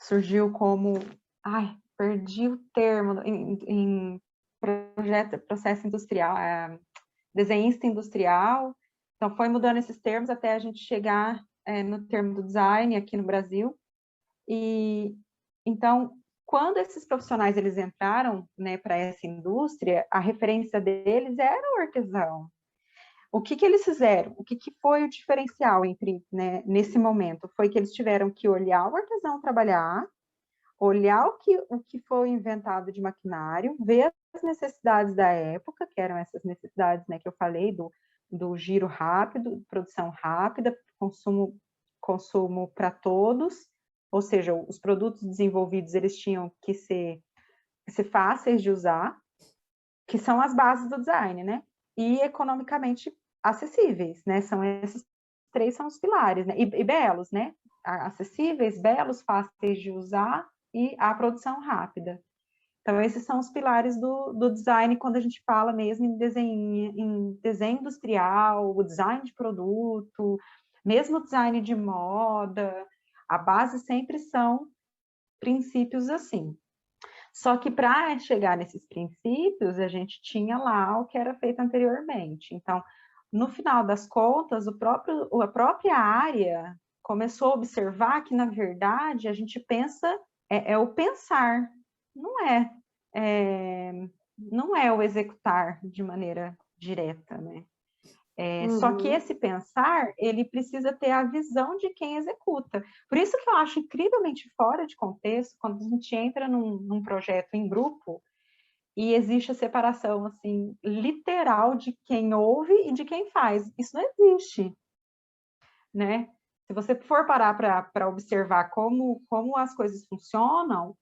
Speaker 5: surgiu como, perdi o termo, em processo industrial, desenhista industrial. Então, foi mudando esses termos até a gente chegar no termo do design aqui no Brasil. E, então, quando esses profissionais eles entraram, né, para essa indústria, a referência deles era o artesão. O que eles fizeram? O que foi o diferencial entre, né, nesse momento? Foi que eles tiveram que olhar o artesão trabalhar, olhar o que foi inventado de maquinário, ver as necessidades da época, que eram essas necessidades, né, que eu falei, do giro rápido, produção rápida, consumo para todos, ou seja, os produtos desenvolvidos eles tinham que ser fáceis de usar, que são as bases do design, né? E economicamente acessíveis, né? Esses três são os pilares, né? E belos, né? Acessíveis, belos, fáceis de usar e a produção rápida. Então, esses são os pilares do design quando a gente fala mesmo em desenho industrial, o design de produto, mesmo design de moda, a base sempre são princípios assim. Só que para chegar nesses princípios, a gente tinha lá o que era feito anteriormente. Então, no final das contas, a própria área começou a observar que, na verdade, a gente pensa, é o pensar, não é o executar de maneira direta, né? Só que esse pensar, ele precisa ter a visão de quem executa. Por isso que eu acho incrivelmente fora de contexto, quando a gente entra num projeto em grupo e existe a separação, assim, literal de quem ouve e de quem faz. Isso não existe, né? Se você for parar para observar como as coisas funcionam,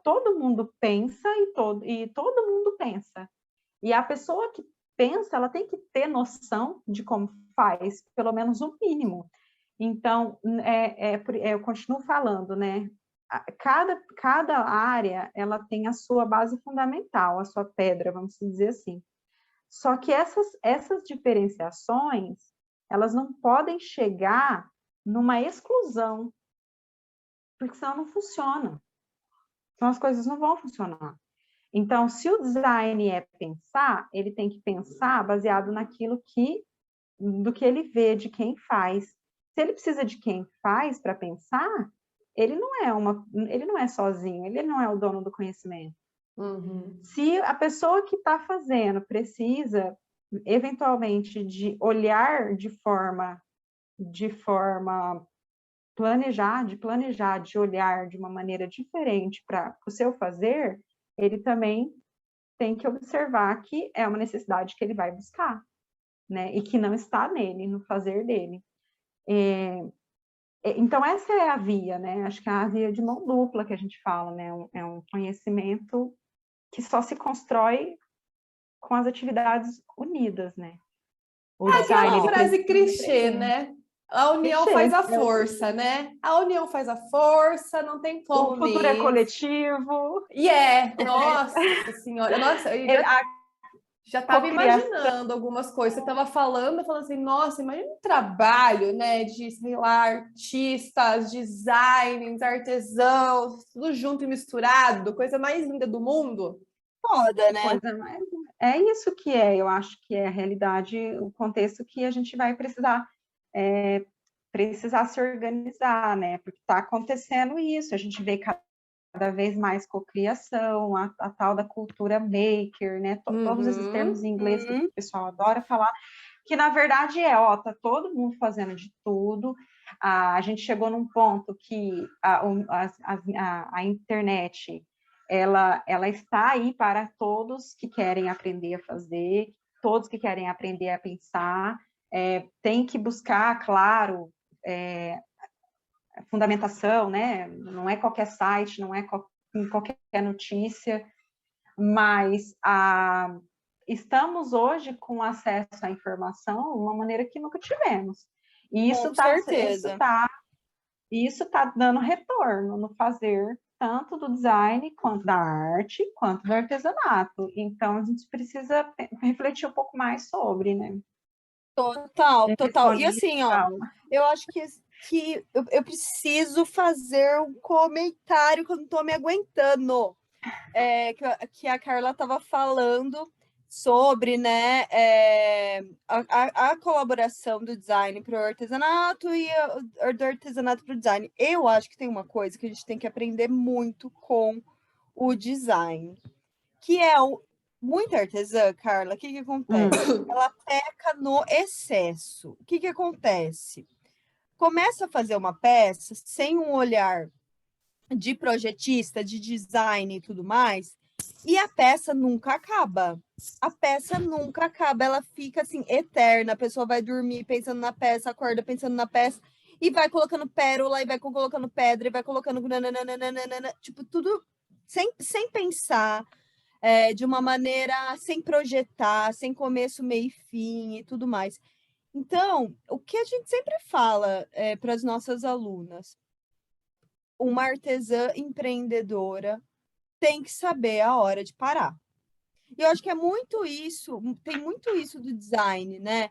Speaker 5: todo mundo pensa e todo mundo pensa. E a pessoa que pensa, ela tem que ter noção de como faz, pelo menos o mínimo. Então, eu continuo falando, né? Cada área, ela tem a sua base fundamental, a sua pedra, vamos dizer assim. Só que essas diferenciações, elas não podem chegar numa exclusão, porque senão não funciona. Então, as coisas não vão funcionar. Então, se o design é pensar, ele tem que pensar baseado do que ele vê, de quem faz. Se ele precisa de quem faz para pensar, ele não é sozinho, ele não é o dono do conhecimento. Se a pessoa que está fazendo precisa, eventualmente, de olhar de forma planejar, de olhar de uma maneira diferente para o seu fazer, ele também tem que observar que é uma necessidade que ele vai buscar, né? E que não está nele, no fazer dele. Então, essa é a via, né? Acho que é a via de mão dupla que a gente fala, né? É um conhecimento que só se constrói com as atividades unidas, né?
Speaker 1: Aquela frase clichê, né? A união faz a força, né? A união faz a força, não tem como
Speaker 5: o futuro é coletivo.
Speaker 1: Nossa senhora, nossa, eu já estava imaginando algumas coisas. Você estava falando assim, nossa, imagina um trabalho, né, de, sei lá, artistas, designers, artesãos, tudo junto e misturado, coisa mais linda do mundo.
Speaker 2: Foda, né?
Speaker 5: É isso que eu acho que é a realidade, o contexto que a gente vai precisar se organizar, né? Porque está acontecendo isso, a gente vê cada vez mais cocriação, a tal da cultura maker, né? Todos esses termos em inglês que o pessoal adora falar, que na verdade tá todo mundo fazendo de tudo. A gente chegou num ponto que a internet ela está aí para todos que querem aprender a fazer, todos que querem aprender a pensar, tem que buscar, claro, fundamentação, né? Não é qualquer site, não é qualquer notícia, mas estamos hoje com acesso à informação de uma maneira que nunca tivemos. E
Speaker 2: Com certeza.
Speaker 5: isso tá dando retorno no fazer tanto do design, quanto da arte, quanto do artesanato. Então, a gente precisa refletir um pouco mais sobre, né?
Speaker 2: Total, total. E assim, ó,
Speaker 5: Paula.
Speaker 2: eu acho que eu preciso fazer um comentário que eu não tô me aguentando. Que a Carla estava falando sobre, né, a colaboração do design para o artesanato e do artesanato para o design. Eu acho que tem uma coisa que a gente tem que aprender muito com o design, que é muita artesã, Carla, o que acontece? Ela peca no excesso. O que acontece? Começa a fazer uma peça sem um olhar de projetista, de design e tudo mais, e a peça nunca acaba. A peça nunca acaba, ela fica assim, eterna. A pessoa vai dormir pensando na peça, acorda pensando na peça, e vai colocando pérola, e vai colocando pedra, e vai colocando tipo, tudo sem pensar, de uma maneira, sem projetar, sem começo, meio e fim e tudo mais. Então, o que a gente sempre fala para as nossas alunas, uma artesã empreendedora tem que saber a hora de parar. E eu acho que é muito isso, tem muito isso do design, né?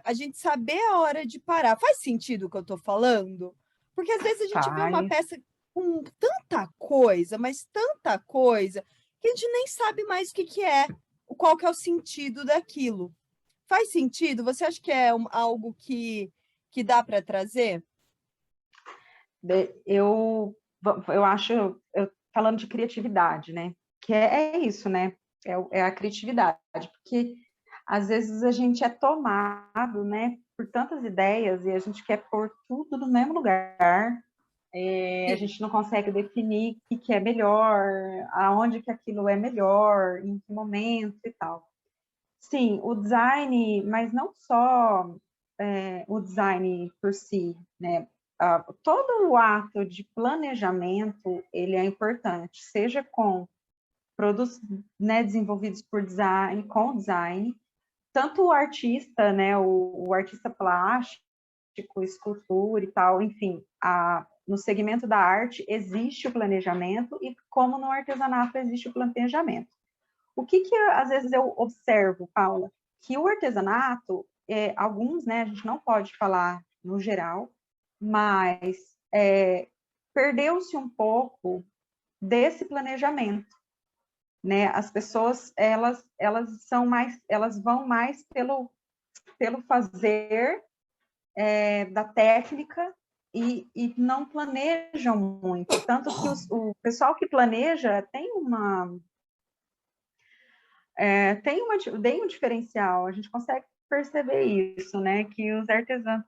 Speaker 2: A gente saber a hora de parar. Faz sentido o que eu estou falando? Porque às vezes a gente vê uma peça com tanta coisa, mas tanta coisa, que a gente nem sabe mais o que é, qual que é o sentido daquilo. Faz sentido? Você acha que é algo que dá para trazer?
Speaker 5: Eu acho, falando de criatividade, né? Que é isso, né? É a criatividade, porque às vezes a gente é tomado, né, por tantas ideias e a gente quer pôr tudo no mesmo lugar. A gente não consegue definir o que é melhor, aonde que aquilo é melhor, em que momento e tal. Sim, o design, mas não só o design por si, né? Todo o ato de planejamento, ele é importante, seja com produtos, né, desenvolvidos por design, com design, tanto o artista, né, o artista plástico, escultura e tal, enfim, no segmento da arte existe o planejamento e como no artesanato existe o planejamento. O que às vezes eu observo, Paula, que o artesanato, alguns, né, a gente não pode falar no geral, mas perdeu-se um pouco desse planejamento, né? As pessoas elas vão mais pelo fazer da técnica e não planejam muito, tanto que o pessoal que planeja tem um diferencial, a gente consegue perceber isso, né? Que os artesãos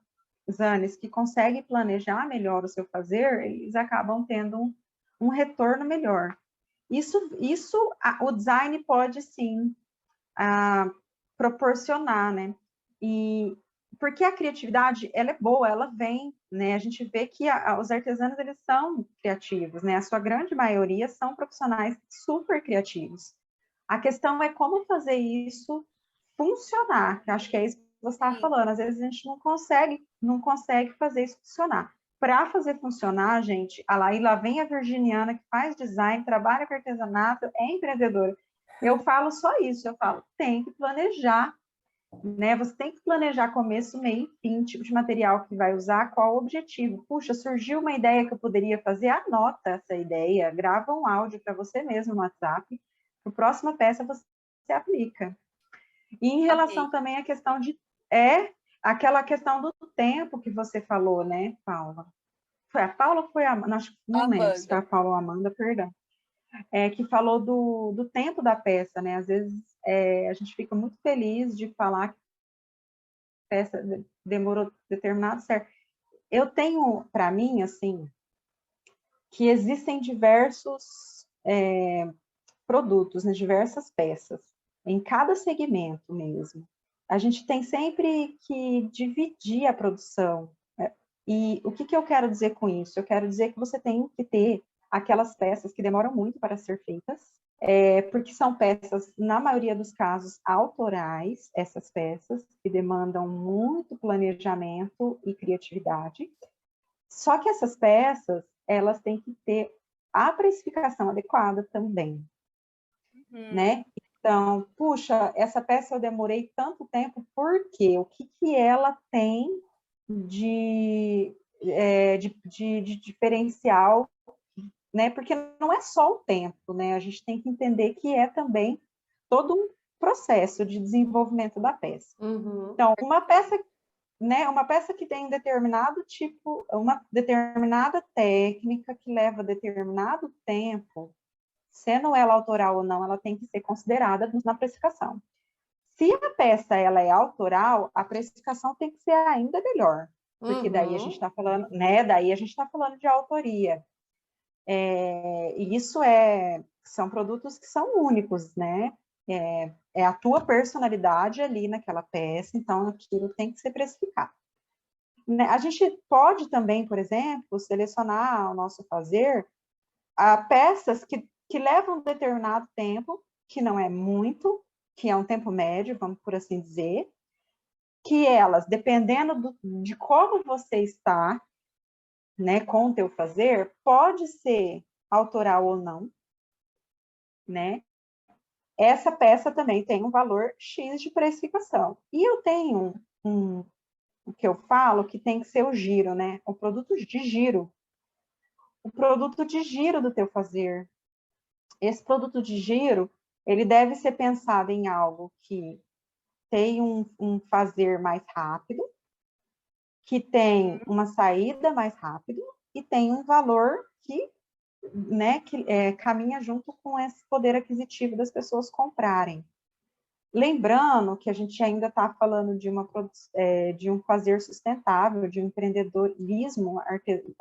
Speaker 5: que conseguem planejar melhor o seu fazer, eles acabam tendo um retorno melhor. O design pode sim proporcionar, né? E porque a criatividade, ela é boa, ela vem, né? A gente vê que os artesãos, eles são criativos, né? A sua grande maioria são profissionais super criativos. A questão é como fazer isso funcionar, que acho que é isso que você estava falando. Às vezes a gente não consegue fazer isso funcionar. Para fazer funcionar, gente, e lá vem a virginiana que faz design, trabalha com artesanato, é empreendedora. Eu falo só isso, eu falo, tem que planejar, né? Você tem que planejar começo, meio e fim, tipo de material que vai usar, qual o objetivo. Puxa, surgiu uma ideia que eu poderia fazer, anota essa ideia, grava um áudio para você mesmo no WhatsApp, para a próxima peça você aplica. E em relação também à questão aquela questão do tempo que você falou, né, Paula? Foi a Paula ou foi a Amanda? Não lembro se foi a Paula ou a Amanda, perdão. Que falou do tempo da peça, né? Às vezes a gente fica muito feliz de falar que a peça demorou determinado certo. Eu tenho, para mim, assim, que existem diversos produtos, né, diversas peças, em cada segmento mesmo. A gente tem sempre que dividir a produção. E o que eu quero dizer com isso? Eu quero dizer que você tem que ter aquelas peças que demoram muito para ser feitas, porque são peças, na maioria dos casos, autorais, essas peças, que demandam muito planejamento e criatividade. Só que essas peças, elas têm que ter a precificação adequada também, né? Então, puxa, essa peça eu demorei tanto tempo, por quê? O que ela tem de diferencial, né? Porque não é só o tempo, né? A gente tem que entender que é também todo um processo de desenvolvimento da peça. Então, uma peça, né? Uma peça que tem um determinado tipo, uma determinada técnica que leva determinado tempo, sendo ela autoral ou não, ela tem que ser considerada na precificação. Se a peça ela é autoral, a precificação tem que ser ainda melhor, porque daí a gente está falando, né? Daí a gente está falando de autoria. E isso são produtos que são únicos, né? É a tua personalidade ali naquela peça, então aquilo tem que ser precificado. Né? A gente pode também, por exemplo, selecionar ao nosso fazer peças que levam um determinado tempo, que não é muito, que é um tempo médio, vamos por assim dizer, que elas, dependendo de como você está, né, com o teu fazer, pode ser autoral ou não, né? Essa peça também tem um valor X de precificação. E eu tenho o que eu falo que tem que ser o giro, né? O produto de giro. O produto de giro do teu fazer. Esse produto de giro, ele deve ser pensado em algo que tem um fazer mais rápido, que tem uma saída mais rápido e tem um valor que, né, que caminha junto com esse poder aquisitivo das pessoas comprarem. Lembrando que a gente ainda está falando de um fazer sustentável, de um empreendedorismo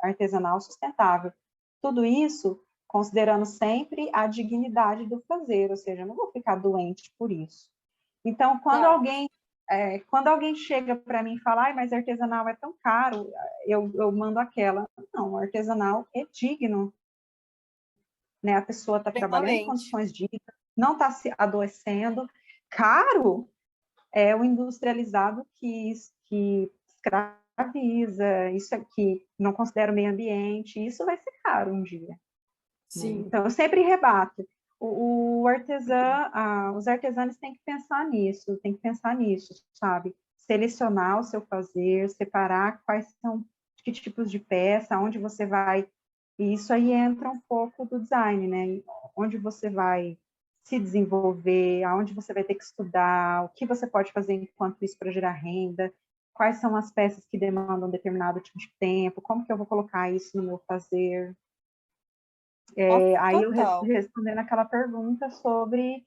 Speaker 5: artesanal sustentável. Tudo isso considerando sempre a dignidade do fazer, ou seja, eu não vou ficar doente por isso. Então, quando alguém chega para mim e fala, mas artesanal é tão caro, eu mando aquela, não, o artesanal é digno, né? A pessoa está trabalhando em condições dignas, não está se adoecendo. Caro é o industrializado que escraviza, isso aqui, não considera o meio ambiente, isso vai ser caro um dia.
Speaker 1: Sim.
Speaker 5: Então, eu sempre rebato. Os artesãos têm que pensar nisso, sabe? Selecionar o seu fazer, separar que tipos de peça, onde você vai. E isso aí entra um pouco do design, né? Onde você vai se desenvolver, aonde você vai ter que estudar, o que você pode fazer enquanto isso para gerar renda, quais são as peças que demandam determinado tipo de tempo, como que eu vou colocar isso no meu fazer. Aí eu respondendo aquela pergunta sobre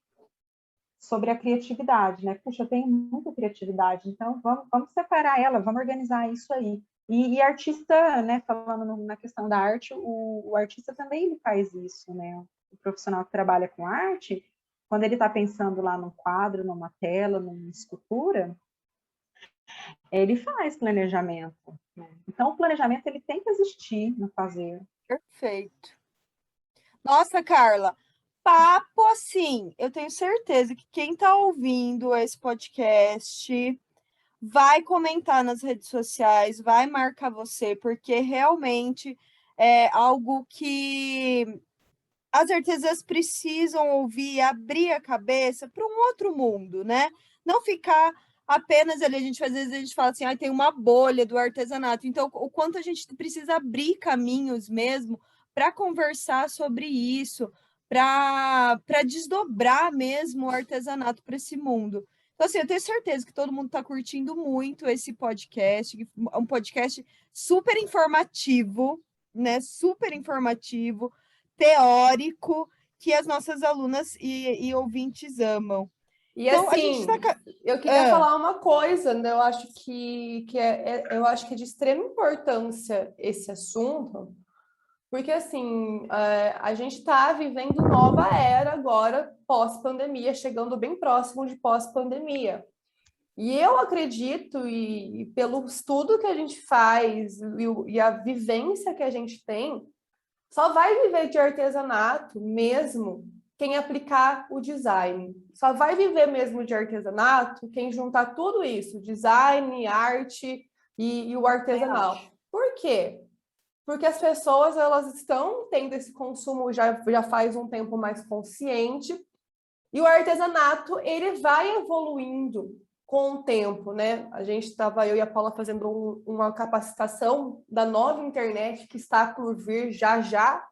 Speaker 5: a criatividade, né? Puxa, eu tenho muita criatividade, então vamos separar ela, vamos organizar isso aí. E artista, né, falando na questão da arte, o artista também ele faz isso, né? O profissional que trabalha com arte, quando ele está pensando lá num quadro, numa tela, numa escultura, ele faz planejamento, né? Então, o planejamento ele tem que existir no fazer.
Speaker 2: Perfeito. Nossa, Carla, papo assim, eu tenho certeza que quem está ouvindo esse podcast vai comentar nas redes sociais, vai marcar você, porque realmente é algo que as artesãs precisam ouvir, abrir a cabeça para um outro mundo, né? Não ficar apenas ali, às vezes a gente fala assim, tem uma bolha do artesanato. Então, o quanto a gente precisa abrir caminhos mesmo para conversar sobre isso, para desdobrar mesmo o artesanato para esse mundo. Então, assim, eu tenho certeza que todo mundo está curtindo muito esse podcast, um podcast super informativo, né? Super informativo, teórico, que as nossas alunas e ouvintes amam.
Speaker 1: E
Speaker 2: então,
Speaker 1: assim, eu queria falar uma coisa, né? Eu acho eu acho que é de extrema importância esse assunto, porque assim, a gente está vivendo nova era agora, pós-pandemia, chegando bem próximo de pós-pandemia. E eu acredito, e pelo estudo que a gente faz e a vivência que a gente tem, Só vai viver de artesanato mesmo quem aplicar o design. Só vai viver mesmo de artesanato quem juntar tudo isso, design, arte e o artesanal. Por quê? Porque as pessoas elas estão tendo esse consumo já faz um tempo mais consciente, e o artesanato ele vai evoluindo com o tempo, né? A gente estava, eu e a Paula, fazendo uma capacitação da nova internet que está por vir já já,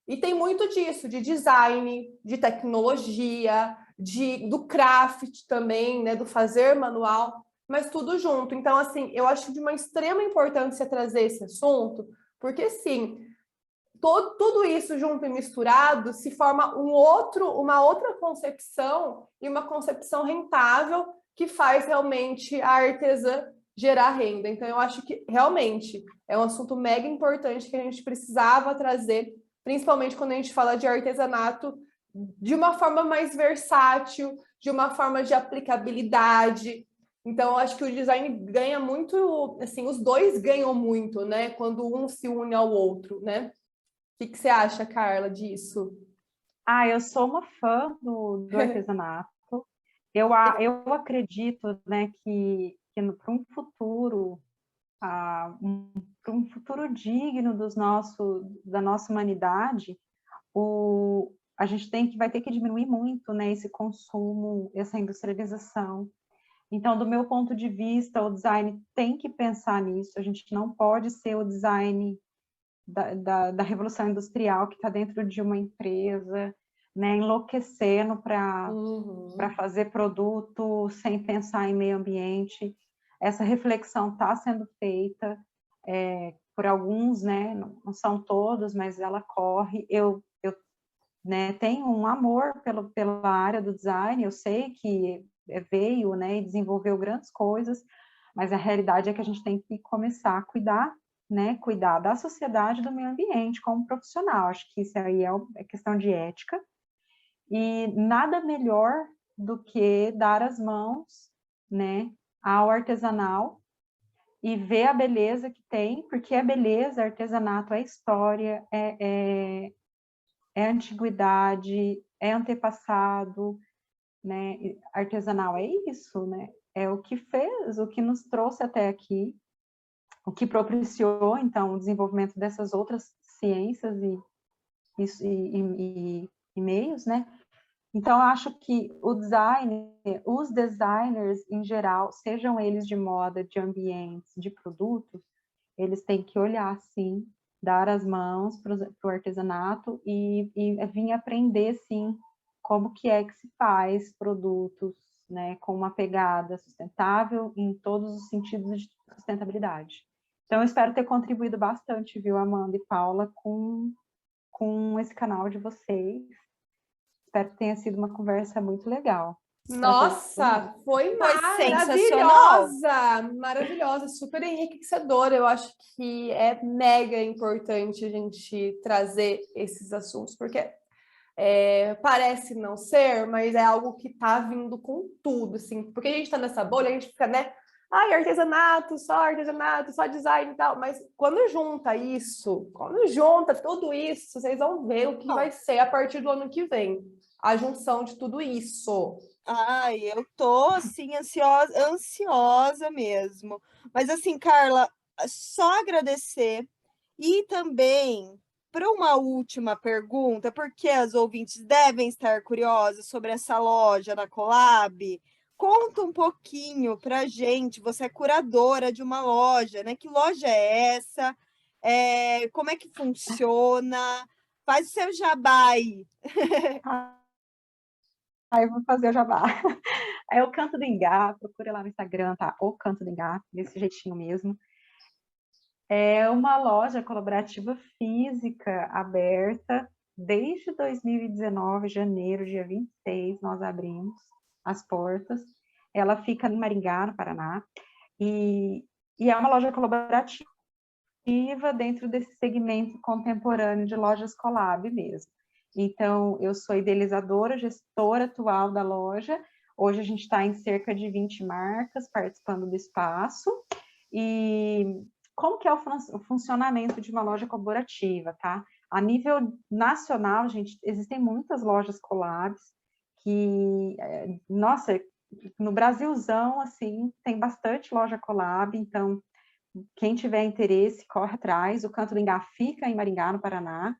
Speaker 1: e tem muito disso, de design, de tecnologia, do craft também, né? Do fazer manual, mas tudo junto. Então, assim, eu acho de uma extrema importância trazer esse assunto, porque, sim, tudo isso junto e misturado se forma uma outra concepção, e uma concepção rentável que faz realmente a artesã gerar renda. Então, eu acho que realmente é um assunto mega importante que a gente precisava trazer, principalmente quando a gente fala de artesanato, de uma forma mais versátil, de uma forma de aplicabilidade. Então, eu acho que o design ganha muito, assim, os dois ganham muito, né? Quando um se une ao outro, né? O que você acha, Carla, disso?
Speaker 5: Eu sou uma fã do artesanato. Eu acredito, né, que para um futuro, para um futuro digno da nossa humanidade, a gente vai ter que diminuir muito, né, esse consumo, essa industrialização. Então, do meu ponto de vista, o design tem que pensar nisso. A gente não pode ser o design da revolução industrial que está dentro de uma empresa, né, enlouquecendo para fazer produto sem pensar em meio ambiente. Essa reflexão está sendo feita por alguns, né, não são todos, mas ela corre. Eu né, tenho um amor pela área do design, eu sei que veio, né, e desenvolveu grandes coisas, mas a realidade é que a gente tem que começar a cuidar, né, cuidar da sociedade e do meio ambiente como profissional. Acho que isso aí é questão de ética, e nada melhor do que dar as mãos, né, ao artesanal e ver a beleza que tem, porque é beleza, artesanato é história, é antiguidade, é antepassado, né? Artesanal é isso, né? É o que fez, o que nos trouxe até aqui, o que propiciou, então, o desenvolvimento dessas outras ciências e meios, né? Então, eu acho que os designers em geral, sejam eles de moda, de ambientes, de produtos, eles têm que olhar, sim, dar as mãos para o artesanato e vir aprender, sim, como que é que se faz produtos, né, com uma pegada sustentável em todos os sentidos de sustentabilidade. Então, eu espero ter contribuído bastante, viu, Amanda e Paula, com esse canal de vocês. Espero que tenha sido uma conversa muito legal.
Speaker 1: Nossa, foi
Speaker 2: sensacional.
Speaker 1: Maravilhosa, super enriquecedora. Eu acho que é mega importante a gente trazer esses assuntos, porque parece não ser, mas é algo que está vindo com tudo, assim, porque a gente está nessa bolha, a gente fica, né? Ai, artesanato, só design e tal, mas quando junta tudo isso, vocês vão ver o que vai ser a partir do ano que vem, a junção de tudo isso.
Speaker 2: Ai, eu tô, assim, ansiosa mesmo. Mas, assim, Carla, só agradecer. E também, para uma última pergunta, porque as ouvintes devem estar curiosas sobre essa loja da Collab, conta um pouquinho para a gente. Você é curadora de uma loja, né? Que loja é essa? Como é que funciona? Faz o seu jabá aí.
Speaker 5: Eu vou fazer o jabá. É o Canto do Ingá, procura lá no Instagram, tá? O Canto do Ingá, desse jeitinho mesmo. É uma loja colaborativa física aberta desde 2019, janeiro, dia 26, nós abrimos as portas. Ela fica em Maringá, no Paraná, e é uma loja colaborativa dentro desse segmento contemporâneo de lojas Collab mesmo. Então, eu sou idealizadora, gestora atual da loja. Hoje a gente está em cerca de 20 marcas participando do espaço. E como que é o funcionamento de uma loja colaborativa, tá? A nível nacional, gente, existem muitas lojas collabs que, nossa, no Brasilzão, assim, tem bastante loja collab, então, quem tiver interesse, corre atrás. O Canto do Ingá fica em Maringá, no Paraná.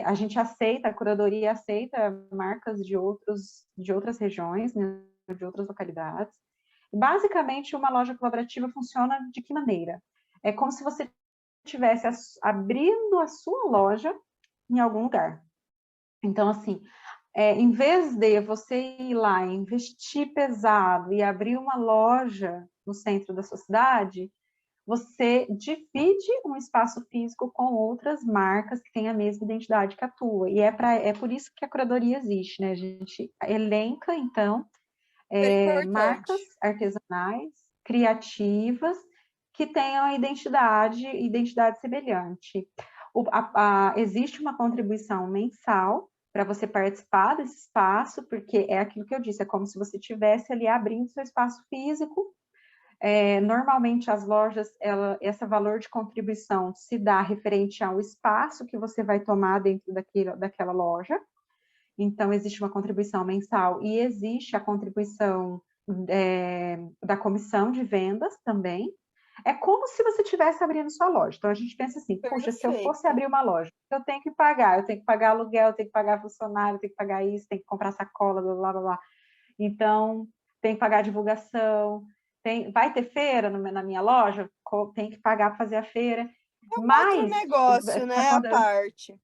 Speaker 5: A gente aceita, a curadoria aceita marcas de outras regiões, né, de outras localidades. Basicamente, uma loja colaborativa funciona de que maneira? É como se você estivesse abrindo a sua loja em algum lugar. Então, assim, em vez de você ir lá e investir pesado e abrir uma loja no centro da sua cidade, você divide um espaço físico com outras marcas que têm a mesma identidade que a tua. E é por isso que a curadoria existe, né? A gente elenca, então, marcas artesanais, criativas, que tenham a identidade semelhante. Existe uma contribuição mensal para você participar desse espaço, porque é aquilo que eu disse, é como se você estivesse ali abrindo seu espaço físico. Normalmente as lojas, esse valor de contribuição se dá referente ao espaço que você vai tomar dentro daquela loja. Então, existe uma contribuição mensal e existe a contribuição da comissão de vendas também. É como se você estivesse abrindo sua loja. Então, a gente pensa assim, puxa, se eu fosse abrir uma loja, eu tenho que pagar aluguel, eu tenho que pagar funcionário, eu tenho que pagar isso, tenho que comprar sacola, blá, blá, blá, blá. Então, tem que pagar divulgação, vai ter feira na minha loja? Tem que pagar para fazer a feira.
Speaker 2: Mas, outro negócio, né, a parte.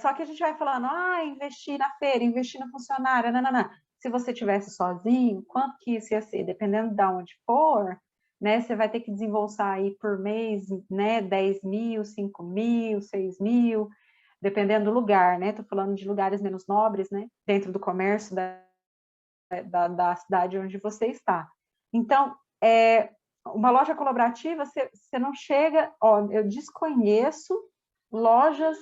Speaker 5: Só que a gente vai falando, investir na feira, investir no funcionário, não. Se você tivesse sozinho, quanto que isso ia ser? Dependendo de onde for, né, você vai ter que desembolsar aí por mês, né, 10 mil, 5 mil, 6 mil, dependendo do lugar, né? Estou falando de lugares menos nobres, né? Dentro do comércio da cidade onde você está. Então, uma loja colaborativa, você não chega... eu desconheço lojas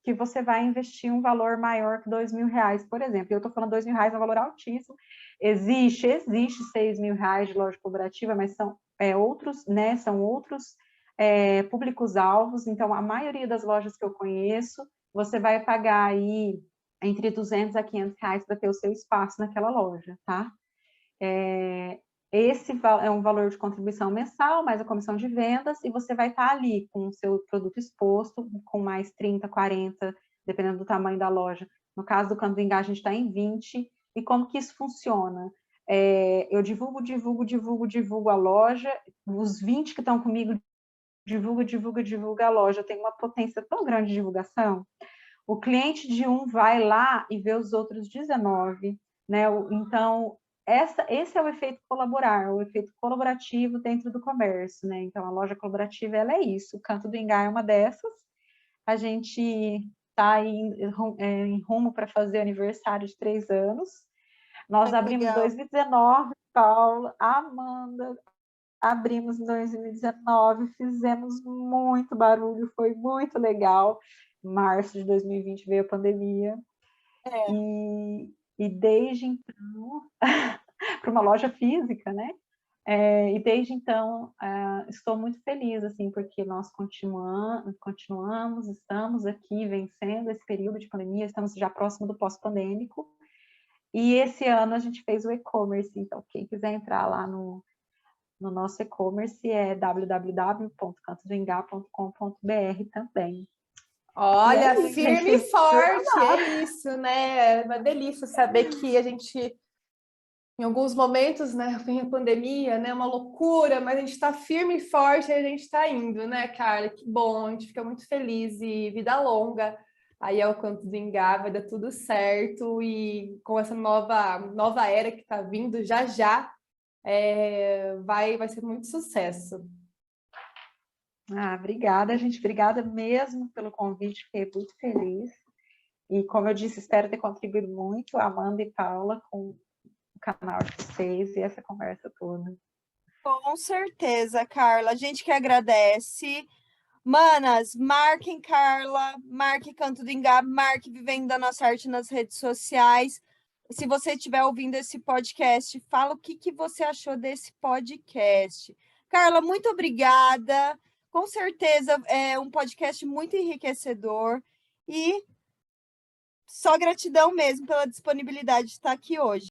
Speaker 5: que você vai investir um valor maior que R$2.000, por exemplo. Eu estou falando R$2.000 é um valor altíssimo. Existe R$6.000 de loja colaborativa, mas são outros, né? São outros públicos-alvos. Então, a maioria das lojas que eu conheço, você vai pagar aí entre R$200 a R$500 para ter o seu espaço naquela loja, tá? Esse é um valor de contribuição mensal, mais a comissão de vendas, e você vai estar ali com o seu produto exposto, com mais 30, 40, dependendo do tamanho da loja. No caso do Canto do Ingá, a gente está em 20. E como que isso funciona? Eu divulgo a loja, os 20 que estão comigo, divulgo a loja. Eu tenho uma potência tão grande de divulgação. O cliente de um vai lá e vê os outros 19, né? Então, esse é o efeito o efeito colaborativo dentro do comércio, né? Então, a loja colaborativa, ela é isso. O Canto do Ingá é uma dessas. A gente está em rumo para fazer aniversário de 3 anos. Nós abrimos em 2019, Paula, Amanda, abrimos em 2019, fizemos muito barulho, foi muito legal. Em março de 2020 veio a pandemia. E desde então, para uma loja física, né? E desde então, estou muito feliz, assim, porque nós continuamos, estamos aqui vencendo esse período de pandemia, estamos já próximo do pós-pandêmico, e esse ano a gente fez o e-commerce, então quem quiser entrar lá no nosso e-commerce é www.cantodoingá.com.br também.
Speaker 1: Olha, firme e forte, é isso, né? É uma delícia saber que a gente, em alguns momentos, né, vem a pandemia, né, uma loucura, mas a gente está firme e forte e a gente está indo, né, Carla? Que bom, a gente fica muito feliz e vida longa. Aí é o Canto do Ingá, vai dar tudo certo e com essa nova era que está vindo já, vai ser muito sucesso.
Speaker 5: Obrigada, gente. Obrigada mesmo pelo convite, fiquei muito feliz. E, como eu disse, espero ter contribuído muito, Amanda e Paula, com o canal de vocês e essa conversa toda.
Speaker 2: Com certeza, Carla. A gente que agradece. Manas, marquem Carla, marque Canto do Ingá, marque Vivendo da Nossa Arte nas redes sociais. Se você estiver ouvindo esse podcast, fala o que você achou desse podcast. Carla, muito obrigada. Com certeza é um podcast muito enriquecedor e só gratidão mesmo pela disponibilidade de estar aqui hoje.